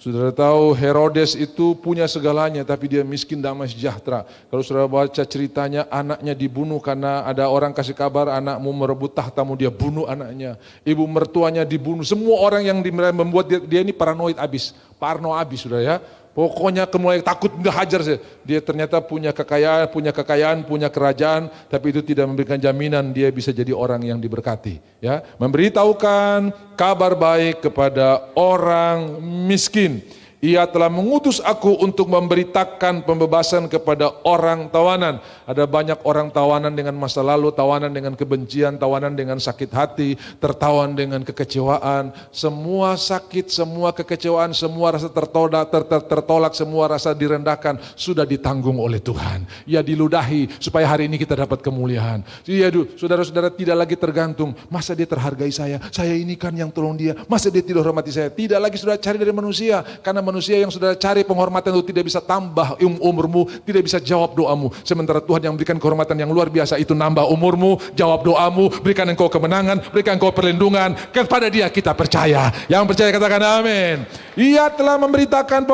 Saudara tahu Herodes itu punya segalanya, tapi dia miskin damai sejahtera. Kalau saudara baca ceritanya, anaknya dibunuh karena ada orang kasih kabar anakmu merebut tahtamu, dia bunuh anaknya. Ibu mertuanya dibunuh. Semua orang yang membuat dia ini paranoid abis, parno abis saudara ya. Pokoknya mulai takut nggak hajar saya. Dia ternyata punya kekayaan, punya kerajaan, tapi itu tidak memberikan jaminan dia bisa jadi orang yang diberkati. Ya, memberitahukan kabar baik kepada orang miskin. Ia telah mengutus aku untuk memberitakan pembebasan kepada orang tawanan. Ada banyak orang tawanan dengan masa lalu, tawanan dengan kebencian, tawanan dengan sakit hati, tertawan dengan kekecewaan. Semua sakit, semua kekecewaan, semua rasa tertolak, semua rasa direndahkan sudah ditanggung oleh Tuhan. Ia diludahi supaya hari ini kita dapat kemuliaan. Iya, saudara-saudara, tidak lagi tergantung. Masa dia terhargai saya ini kan yang tolong dia. Masa dia tidak hormati saya? Tidak lagi sudah cari dari manusia, karena manusia yang sudah cari penghormatan itu tidak bisa tambah umurmu, tidak bisa jawab doamu. Sementara Tuhan yang berikan kehormatan yang luar biasa itu nambah umurmu, jawab doamu, berikan engkau kemenangan, berikan engkau perlindungan. Kepada Dia kita percaya. Yang percaya katakan amin. Ia telah memberitakan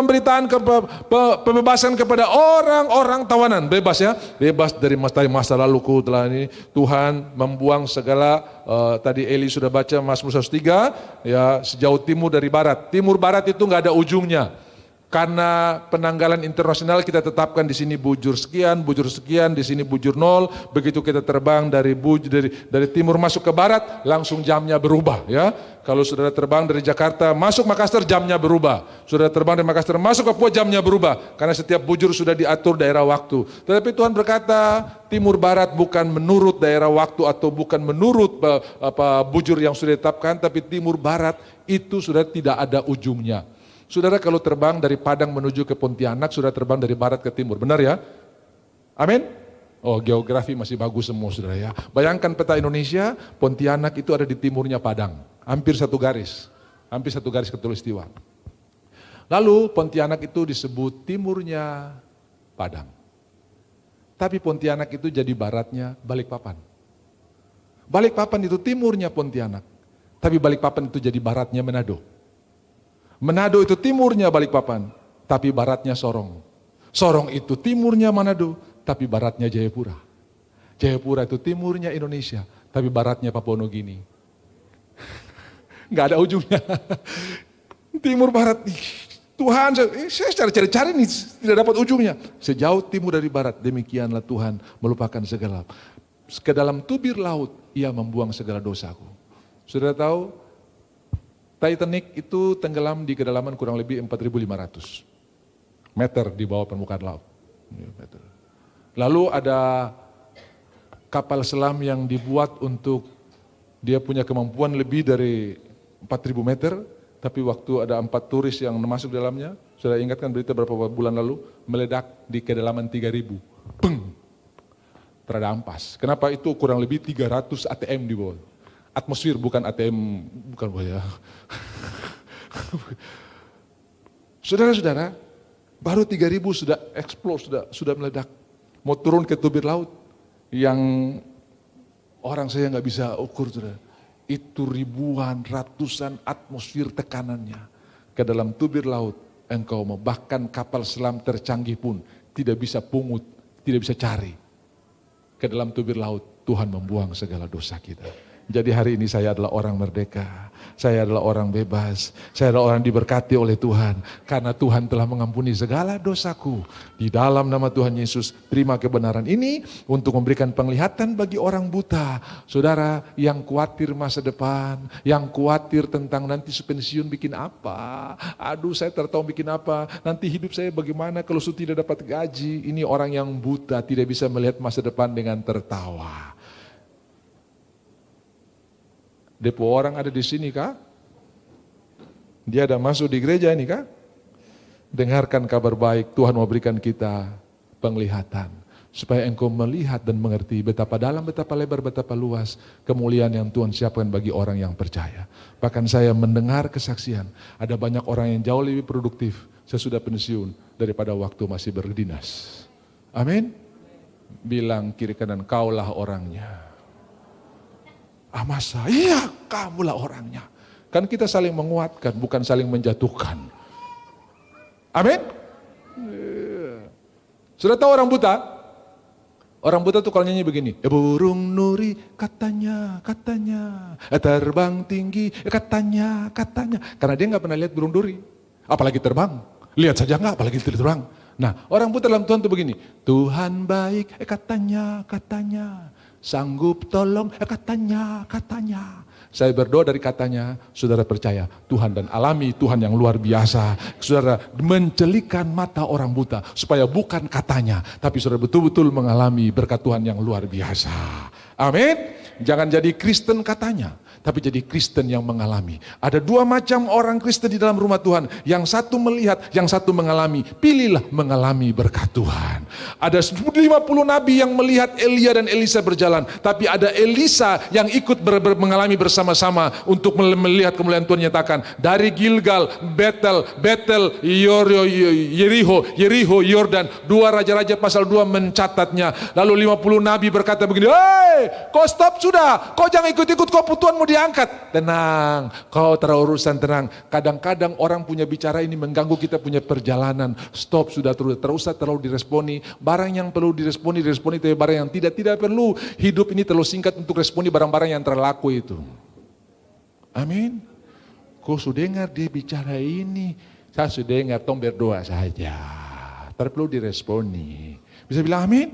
pembebasan kepada orang-orang tawanan. Bebas ya, bebas dari masa laluku telah ini. Tuhan membuang segala, tadi Eli sudah baca Mazmur 103, ya, sejauh timur dari barat. Timur barat itu nggak ada ujungnya. Karena penanggalan internasional kita tetapkan di sini bujur sekian, di sini bujur 0. Begitu kita terbang dari timur masuk ke barat, langsung jamnya berubah, ya. Kalau saudara terbang dari Jakarta masuk Makassar, jamnya berubah. Saudara terbang dari Makassar masuk Papua, jamnya berubah. Karena setiap bujur sudah diatur daerah waktu. Tetapi Tuhan berkata, timur barat bukan menurut daerah waktu atau bukan menurut bujur yang sudah ditetapkan, tapi timur barat itu sudah tidak ada ujungnya. Saudara kalau terbang dari Padang menuju ke Pontianak, sudah terbang dari barat ke timur, benar ya? Amin? Oh, geografi masih bagus semua saudara ya. Bayangkan peta Indonesia, Pontianak itu ada di timurnya Padang, hampir satu garis khatulistiwa. Lalu Pontianak itu disebut timurnya Padang. Tapi Pontianak itu jadi baratnya Balikpapan. Balikpapan itu timurnya Pontianak, tapi Balikpapan itu jadi baratnya Manado. Manado itu timurnya Balikpapan, tapi baratnya Sorong. Sorong itu timurnya Manado, tapi baratnya Jayapura. Jayapura itu timurnya Indonesia, tapi baratnya Papua Nugini. Nggak ada ujungnya. Timur barat, Tuhan, saya cari-cari nih, tidak dapat ujungnya. Sejauh timur dari barat, demikianlah Tuhan melupakan segala. Ke dalam tubir laut, Ia membuang segala dosaku. Sudah tahu? Titanic itu tenggelam di kedalaman kurang lebih 4.500 meter di bawah permukaan laut. Lalu ada kapal selam yang dibuat untuk dia punya kemampuan lebih dari 4.000 meter, tapi waktu ada 4 turis yang masuk dalamnya, sudah ingatkan berita beberapa bulan lalu, meledak di kedalaman 3.000. Beng! Terampas. Kenapa? Itu kurang lebih 300 ATM di bawah. Atmosfer bukan ATM, bukan ya. Saudara-saudara, baru 3.000 sudah eksplos, sudah meledak. Mau turun ke tubir laut yang orang saya nggak bisa ukur, saudara. Itu ribuan, ratusan atmosfer tekanannya ke dalam tubir laut. Engkau mau bahkan kapal selam tercanggih pun tidak bisa pungut, tidak bisa cari ke dalam tubir laut. Tuhan membuang segala dosa kita. Jadi hari ini saya adalah orang merdeka, saya adalah orang bebas, saya adalah orang diberkati oleh Tuhan. Karena Tuhan telah mengampuni segala dosaku. Di dalam nama Tuhan Yesus, terima kebenaran ini untuk memberikan penglihatan bagi orang buta. Saudara yang khawatir masa depan, yang khawatir tentang nanti pensiun bikin apa. Aduh saya tertahu bikin apa, nanti hidup saya bagaimana kalau sudah tidak dapat gaji. Ini orang yang buta tidak bisa melihat masa depan dengan tertawa. Depo orang ada di sini kah? Dia ada masuk di gereja ini kah? Dengarkan kabar baik, Tuhan mau berikan kita penglihatan. Supaya engkau melihat dan mengerti betapa dalam, betapa lebar, betapa luas kemuliaan yang Tuhan siapkan bagi orang yang percaya. Bahkan saya mendengar kesaksian, ada banyak orang yang jauh lebih produktif sesudah pensiun daripada waktu masih berdinas. Amin. Bilang kiri kanan, kaulah orangnya. Masa? Iya, kamulah orangnya. Kan kita saling menguatkan, bukan saling menjatuhkan. Amin? Sudah tahu orang buta? Orang buta tuh kalau nyanyi begini. Burung nuri katanya, terbang tinggi katanya. Karena dia nggak pernah lihat burung duri. Apalagi terbang. Lihat saja enggak, apalagi terang. Nah, orang buta dalam Tuhan itu begini. Tuhan baik, katanya. Sanggup tolong, katanya. Saya berdoa dari katanya, saudara percaya Tuhan dan alami Tuhan yang luar biasa. Saudara mencelikan mata orang buta supaya bukan katanya, tapi saudara betul-betul mengalami berkat Tuhan yang luar biasa. Amin. Jangan jadi Kristen katanya, tapi jadi Kristen yang mengalami. Ada dua macam orang Kristen di dalam rumah Tuhan. Yang satu melihat, yang satu mengalami. Pilihlah mengalami berkat Tuhan. Ada 50 nabi yang melihat Elia dan Elisa berjalan. Tapi ada Elisa yang ikut mengalami bersama-sama untuk melihat kemuliaan Tuhan nyatakan. Dari Gilgal, Betel, Yeriho, Yordan. Dua Raja-Raja pasal 2 mencatatnya. Lalu 50 nabi berkata begini, "Hei, kau stop sudah, kau jangan ikut-ikut, kau Tuhan mau diangkat." Tenang, kau terurusan tenang. Kadang-kadang orang punya bicara ini mengganggu kita punya perjalanan. Stop sudah, terus usah terlalu diresponi. Barang yang perlu diresponi, tapi barang yang tidak perlu. Hidup ini terlalu singkat untuk responi barang-barang yang terlaku itu. Amin. Kau sudah dengar dia bicara ini? Saya sudah dengar, tolong berdoa saja. Tak perlu diresponi. Bisa bilang amin?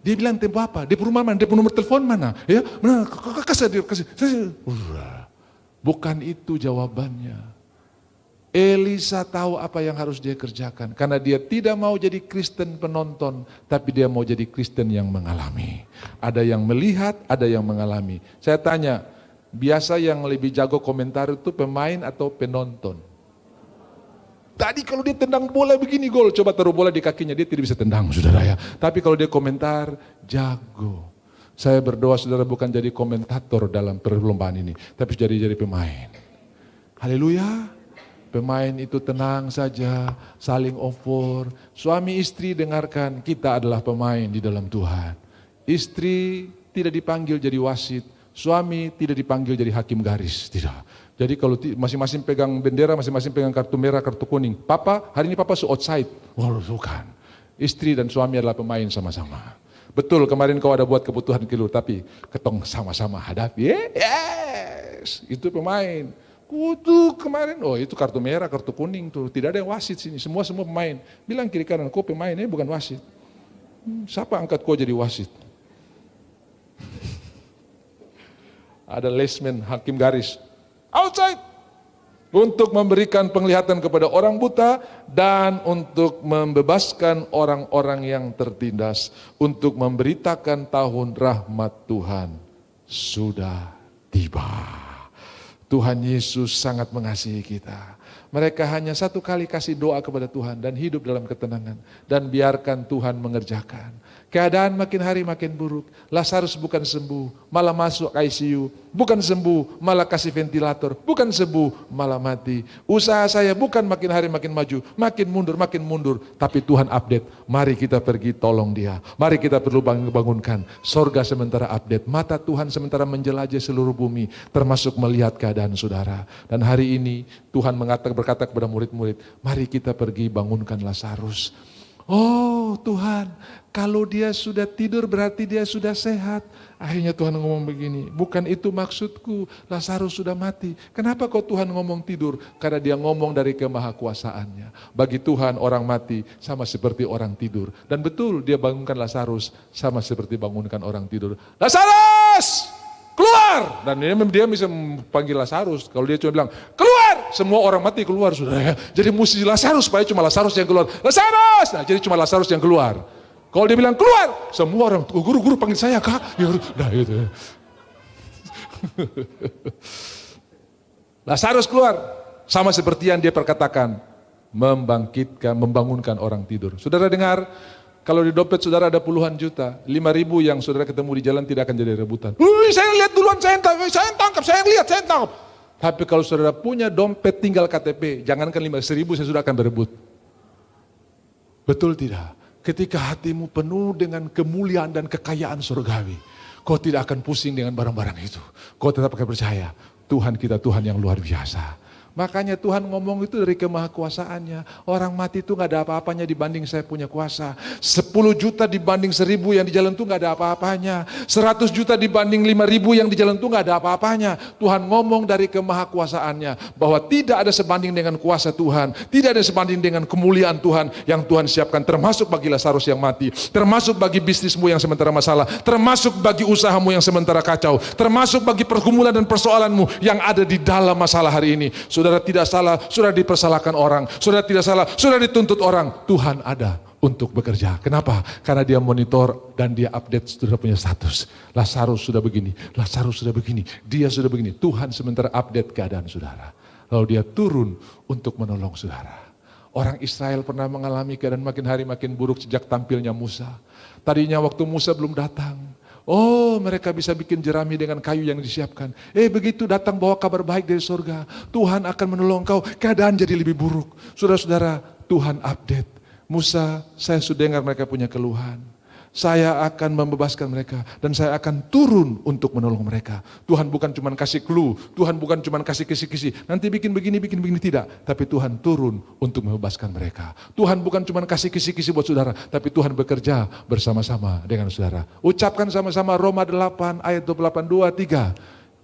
Dia bilang tempo apa? Dia rumah mana? Dia nomor telepon mana? Ya, mana? Kasih. Bukan itu jawabannya. Elisa tahu apa yang harus dia kerjakan. Karena dia tidak mau jadi Kristen penonton, tapi dia mau jadi Kristen yang mengalami. Ada yang melihat, ada yang mengalami. Saya tanya, biasa yang lebih jago komentar itu pemain atau penonton? Tadi kalau dia tendang bola begini gol, coba taruh bola di kakinya, dia tidak bisa tendang, saudara ya. Tapi kalau dia komentar, jago. Saya berdoa saudara bukan jadi komentator dalam perlombaan ini, tapi jadi pemain. Haleluya. Pemain itu tenang saja, saling offer. Suami istri dengarkan, kita adalah pemain di dalam Tuhan. Istri tidak dipanggil jadi wasit, suami tidak dipanggil jadi hakim garis, tidak. Jadi kalau masing-masing pegang bendera, masing-masing pegang kartu merah, kartu kuning. Papa, hari ini papa outside. Bukan. Istri dan suami adalah pemain sama-sama. Betul kemarin kau ada buat kebutuhan kilo, tapi ketong sama-sama hadapi. Yes, itu pemain. Kutu kemarin, itu kartu merah, kartu kuning tuh. Tidak ada yang wasit sini, semua pemain. Bilang kiri kanan, kau pemain, bukan wasit. Siapa angkat kau jadi wasit? Ada linesman, hakim garis. Outside untuk memberikan penglihatan kepada orang buta dan untuk membebaskan orang-orang yang tertindas, untuk memberitakan tahun rahmat Tuhan sudah tiba. Tuhan Yesus sangat mengasihi kita. Mereka hanya satu kali kasih doa kepada Tuhan dan hidup dalam ketenangan dan biarkan Tuhan mengerjakan. Keadaan makin hari makin buruk. Lazarus bukan sembuh, malah masuk ICU. Bukan sembuh, malah kasih ventilator. Bukan sembuh, malah mati. Usaha saya bukan makin hari makin maju, makin mundur. Tapi Tuhan update. Mari kita pergi tolong dia. Mari kita perlu bangunkan. Sorga sementara update. Mata Tuhan sementara menjelajah seluruh bumi, termasuk melihat keadaan saudara. Dan hari ini Tuhan berkata kepada murid-murid, mari kita pergi bangunkan Lazarus. Oh Tuhan, kalau dia sudah tidur berarti dia sudah sehat. Akhirnya Tuhan ngomong begini, bukan itu maksudku, Lazarus sudah mati. Kenapa kok Tuhan ngomong tidur? Karena dia ngomong dari kemahakuasaannya. Bagi Tuhan orang mati sama seperti orang tidur. Dan betul dia bangunkan Lazarus sama seperti bangunkan orang tidur. Lazarus! Keluar! Dan dia bisa panggil Lazarus. Kalau dia cuma bilang, keluar! Semua orang mati keluar, saudara ya. Jadi mesti Lazarus, supaya cuma Lazarus yang keluar. Lazarus! Nah, jadi cuma Lazarus yang keluar. Kalau dia bilang keluar, semua orang, guru panggil saya kak. Nah itu. Lazarus keluar. Sama seperti yang dia perkatakan. Membangunkan orang tidur. Saudara dengar, kalau di dompet saudara ada puluhan juta, 5.000 yang saudara ketemu di jalan tidak akan jadi rebutan. Saya lihat duluan, saya tangkap, saya lihat, saya tangkap. Tapi kalau saudara punya dompet tinggal KTP, jangankan 5.000 saya sudah akan berebut. Betul tidak? Ketika hatimu penuh dengan kemuliaan dan kekayaan surgawi, kau tidak akan pusing dengan barang-barang itu. Kau tetap akan percaya, Tuhan kita Tuhan yang luar biasa. Makanya Tuhan ngomong itu dari kemahakuasaannya. Orang mati itu gak ada apa-apanya dibanding saya punya kuasa. 10 juta dibanding 1000 yang di jalan itu gak ada apa-apanya. 100 juta dibanding 5000 yang di jalan itu gak ada apa-apanya. Tuhan ngomong dari kemahakuasaannya. Bahwa tidak ada sebanding dengan kuasa Tuhan. Tidak ada sebanding dengan kemuliaan Tuhan yang Tuhan siapkan. Termasuk bagi Lazarus yang mati. Termasuk bagi bisnismu yang sementara masalah. Termasuk bagi usahamu yang sementara kacau. Termasuk bagi pergumulan dan persoalanmu yang ada di dalam masalah hari ini. Saudara tidak salah, saudara dipersalahkan orang. Saudara tidak salah, saudara dituntut orang. Tuhan ada untuk bekerja. Kenapa? Karena dia monitor dan dia update saudara punya status. Lazarus sudah begini, Lazarus sudah begini, dia sudah begini. Tuhan sementara update keadaan saudara. Lalu dia turun untuk menolong saudara. Orang Israel pernah mengalami keadaan makin hari makin buruk sejak tampilnya Musa. Tadinya waktu Musa belum datang. Oh, mereka bisa bikin jerami dengan kayu yang disiapkan. Begitu datang bawa kabar baik dari surga. Tuhan akan menolong kau, keadaan jadi lebih buruk. Saudara-saudara, Tuhan update. Musa, saya sudah dengar mereka punya keluhan. Saya akan membebaskan mereka dan saya akan turun untuk menolong mereka. Tuhan bukan cuma kasih clue, Tuhan bukan cuma kasih kisi-kisi. Nanti bikin begini, tidak. Tapi Tuhan turun untuk membebaskan mereka. Tuhan bukan cuma kasih kisi-kisi buat saudara, tapi Tuhan bekerja bersama-sama dengan saudara. Ucapkan sama-sama Roma 8 ayat 28, 2, 3.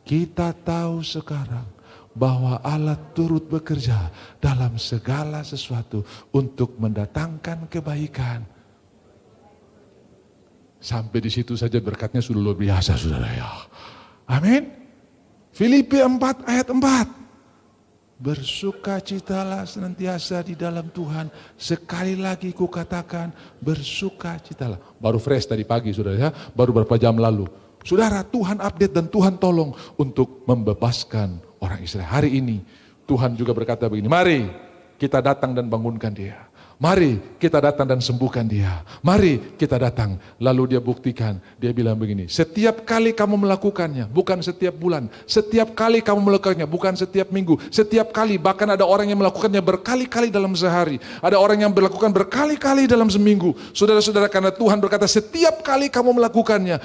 Kita tahu sekarang bahwa Allah turut bekerja dalam segala sesuatu untuk mendatangkan kebaikan. Sampai di situ saja berkatnya sudah luar biasa, saudara ya. Amin. Filipi 4 ayat 4. Bersukacitalah senantiasa di dalam Tuhan. Sekali lagi kukatakan bersukacitalah. Baru fresh tadi pagi saudara ya, baru beberapa jam lalu. Saudara, Tuhan update dan Tuhan tolong untuk membebaskan orang Israel. Hari ini Tuhan juga berkata begini, mari kita datang dan bangunkan dia. Mari kita datang dan sembuhkan dia. Mari kita datang. Lalu dia buktikan. Dia bilang begini. Setiap kali kamu melakukannya. Bukan setiap bulan. Setiap kali kamu melakukannya. Bukan setiap minggu. Setiap kali. Bahkan ada orang yang melakukannya berkali-kali dalam sehari. Ada orang yang melakukan berkali-kali dalam seminggu. Saudara-saudara, karena Tuhan berkata setiap kali kamu melakukannya.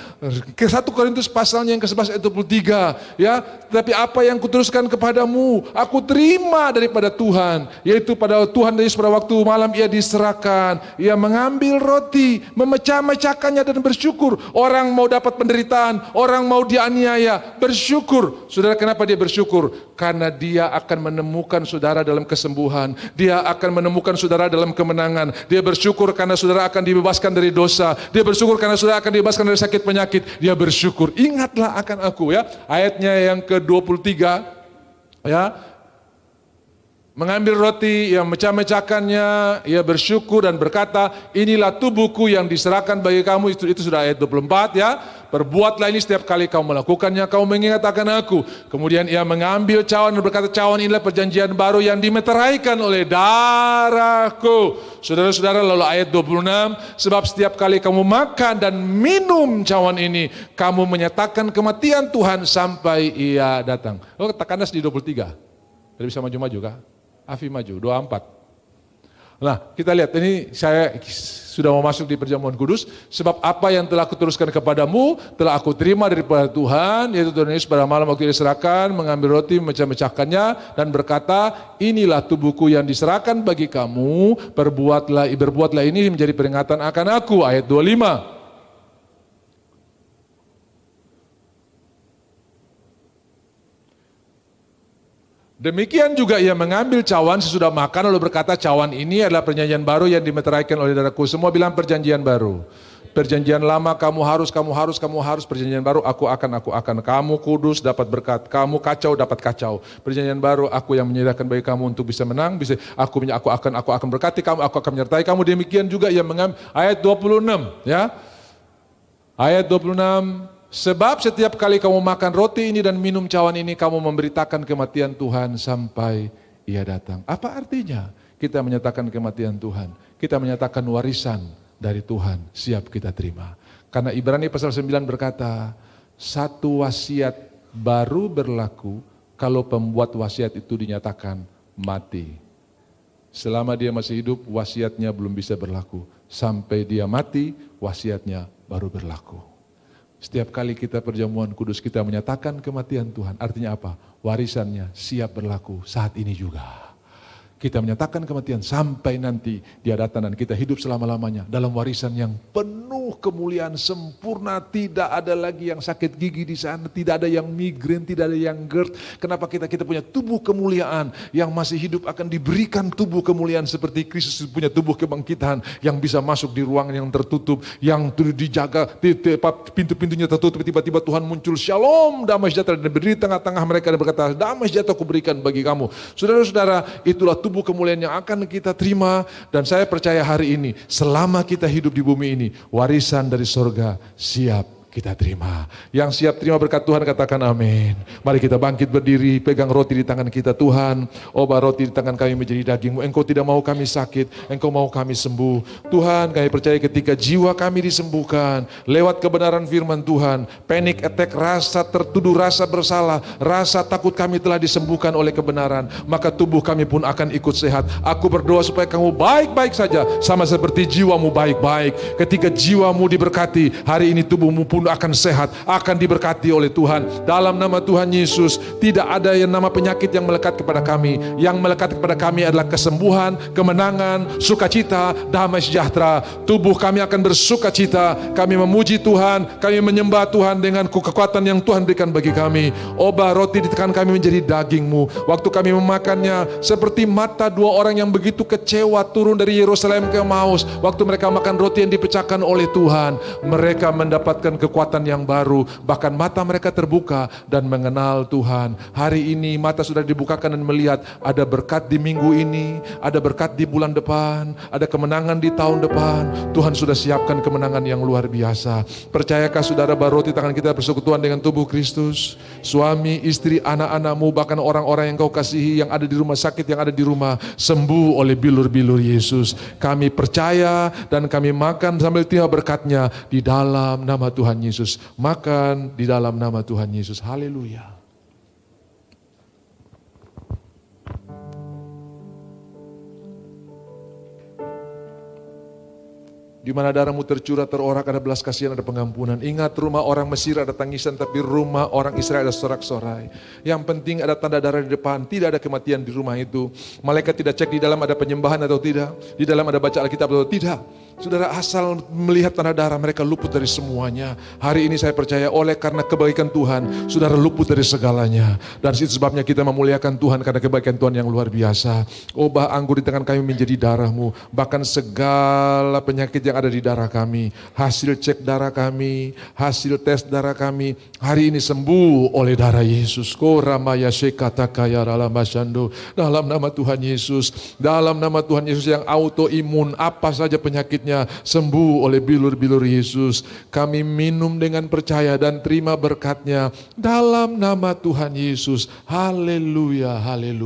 Ke 1 Korintus pasalnya yang ke-11 ayat 23. Ya, tapi apa yang kuteruskan kepadamu. Aku terima daripada Tuhan. Yaitu pada Tuhan Yesus pada waktu malam ia diserahkan, ia mengambil roti, memecah-mecahkannya dan bersyukur. Orang mau dapat penderitaan, orang mau dianiaya, bersyukur. Saudara, kenapa dia bersyukur? Karena dia akan menemukan saudara dalam kesembuhan, dia akan menemukan saudara dalam kemenangan. Dia bersyukur karena saudara akan dibebaskan dari dosa, dia bersyukur karena saudara akan dibebaskan dari sakit penyakit. Dia bersyukur, ingatlah akan aku ya. Ayatnya yang ke-23 ya. Mengambil roti, ia mecah-mecahkannya, ia bersyukur dan berkata, inilah tubuhku yang diserahkan bagi kamu. Itu sudah ayat 24 ya. Perbuatlah ini setiap kali kamu melakukannya, kamu mengingat akan aku. Kemudian ia mengambil cawan dan berkata, cawan inilah perjanjian baru yang dimeteraikan oleh darahku. Saudara-saudara, lalu ayat 26, sebab setiap kali kamu makan dan minum cawan ini, kamu menyatakan kematian Tuhan sampai ia datang. Oh, tekannya di 23. Tidak bisa maju-maju kah? Afi maju, 24. Nah, kita lihat ini saya sudah mau masuk di perjamuan kudus. Sebab apa yang telah kuteruskan kepadamu, telah aku terima daripada Tuhan, yaitu Tuhan Yesus pada malam waktu diserahkan, mengambil roti, memecah-mecahkannya, dan berkata, inilah tubuhku yang diserahkan bagi kamu, berbuatlah ini menjadi peringatan akan aku. Ayat 25. Demikian juga ia mengambil cawan sesudah makan lalu berkata, cawan ini adalah perjanjian baru yang dimeteraikan oleh darahku. Semua bilang perjanjian baru. Perjanjian lama kamu harus, perjanjian baru aku akan. Kamu kudus dapat berkat, kamu kacau dapat kacau. Perjanjian baru aku yang menyediakan bagi kamu untuk bisa menang, aku akan berkati kamu, aku akan menyertai kamu. Demikian juga ia mengambil ayat 26 ya. Ayat 26. Sebab setiap kali kamu makan roti ini dan minum cawan ini, kamu memberitakan kematian Tuhan sampai ia datang. Apa artinya? Kita menyatakan kematian Tuhan. Kita menyatakan warisan dari Tuhan siap kita terima. Karena Ibrani pasal 9 berkata, satu wasiat baru berlaku kalau pembuat wasiat itu dinyatakan mati. Selama dia masih hidup, wasiatnya belum bisa berlaku. Sampai dia mati, wasiatnya baru berlaku. Setiap kali kita perjamuan kudus, kita menyatakan kematian Tuhan. Artinya apa? Warisannya siap berlaku saat ini juga. Kita menyatakan kematian sampai nanti Dia datang dan kita hidup selama-lamanya dalam warisan yang penuh kemuliaan, sempurna. Tidak ada lagi yang sakit gigi di sana, tidak ada yang migrain, tidak ada yang GERD. Kenapa kita punya tubuh kemuliaan yang masih hidup, akan diberikan tubuh kemuliaan seperti Kristus punya tubuh kebangkitan yang bisa masuk di ruangan yang tertutup, yang dijaga, pintu-pintunya tertutup, tiba-tiba Tuhan muncul, shalom, damai sejahtera, dan berdiri di tengah-tengah mereka dan berkata, damai sejahtera aku berikan bagi kamu. Saudara-saudara, itulah tubuh kemuliaan yang akan kita terima. Dan saya percaya hari ini, selama kita hidup di bumi ini, warisan dari sorga siap kita terima. Yang siap terima berkat Tuhan katakan amin. Mari kita bangkit berdiri, pegang roti di tangan kita. Tuhan, obat roti di tangan kami menjadi daging-Mu. Engkau tidak mau kami sakit, Engkau mau kami sembuh. Tuhan, kami percaya ketika jiwa kami disembuhkan lewat kebenaran firman Tuhan, panic attack, rasa tertuduh, rasa bersalah, rasa takut kami telah disembuhkan oleh kebenaran, maka tubuh kami pun akan ikut sehat. Aku berdoa supaya kamu baik-baik saja, sama seperti jiwamu baik-baik. Ketika jiwamu diberkati, hari ini tubuhmu pun akan sehat, akan diberkati oleh Tuhan. Dalam nama Tuhan Yesus, tidak ada yang nama penyakit yang melekat kepada kami. Yang melekat kepada kami adalah kesembuhan, kemenangan, sukacita, damai sejahtera. Tubuh kami akan bersukacita. Kami memuji Tuhan, kami menyembah Tuhan dengan kekuatan yang Tuhan berikan bagi kami. Obat roti di tangan kami menjadi daging-Mu. Waktu kami memakannya, seperti mata dua orang yang begitu kecewa turun dari Yerusalem ke Emmaus. Waktu mereka makan roti yang dipecahkan oleh Tuhan, mereka mendapatkan kekuatan yang baru, bahkan mata mereka terbuka dan mengenal Tuhan. Hari ini mata sudah dibukakan dan melihat ada berkat di minggu ini, ada berkat di bulan depan, ada kemenangan di tahun depan. Tuhan sudah siapkan kemenangan yang luar biasa. Percayakah saudara bahwa roti tangan kita bersekutuan dengan tubuh Kristus? Suami, istri, anak-anakmu, bahkan orang-orang yang kau kasihi yang ada di rumah sakit, yang ada di rumah, sembuh oleh bilur-bilur Yesus. Kami percaya dan kami makan sambil terima berkatnya di dalam nama Tuhan Yesus. Makan di dalam nama Tuhan Yesus. Haleluya. Di mana darahmu tercurah, terorak, ada belas kasihan, ada pengampunan. Ingat, rumah orang Mesir ada tangisan, tapi rumah orang Israel ada sorak-sorai. Yang penting ada tanda darah di depan, tidak ada kematian di rumah itu. Malaikat tidak cek di dalam ada penyembahan atau tidak, di dalam ada baca Alkitab atau tidak. Saudara, asal melihat tanda darah, mereka luput dari semuanya. Hari ini saya percaya oleh karena kebaikan Tuhan, saudara luput dari segalanya. Dan itu sebabnya kita memuliakan Tuhan karena kebaikan Tuhan yang luar biasa. Obah anggur di tangan kami menjadi darah-Mu. Bahkan segala penyakit yang ada di darah kami, hasil cek darah kami, hasil tes darah kami, hari ini sembuh oleh darah Yesus. Dalam nama Tuhan Yesus, dalam nama Tuhan Yesus yang autoimun, apa saja penyakit sembuh oleh bilur-bilur Yesus. Kami minum dengan percaya dan terima berkatnya dalam nama Tuhan Yesus. Haleluya, haleluya.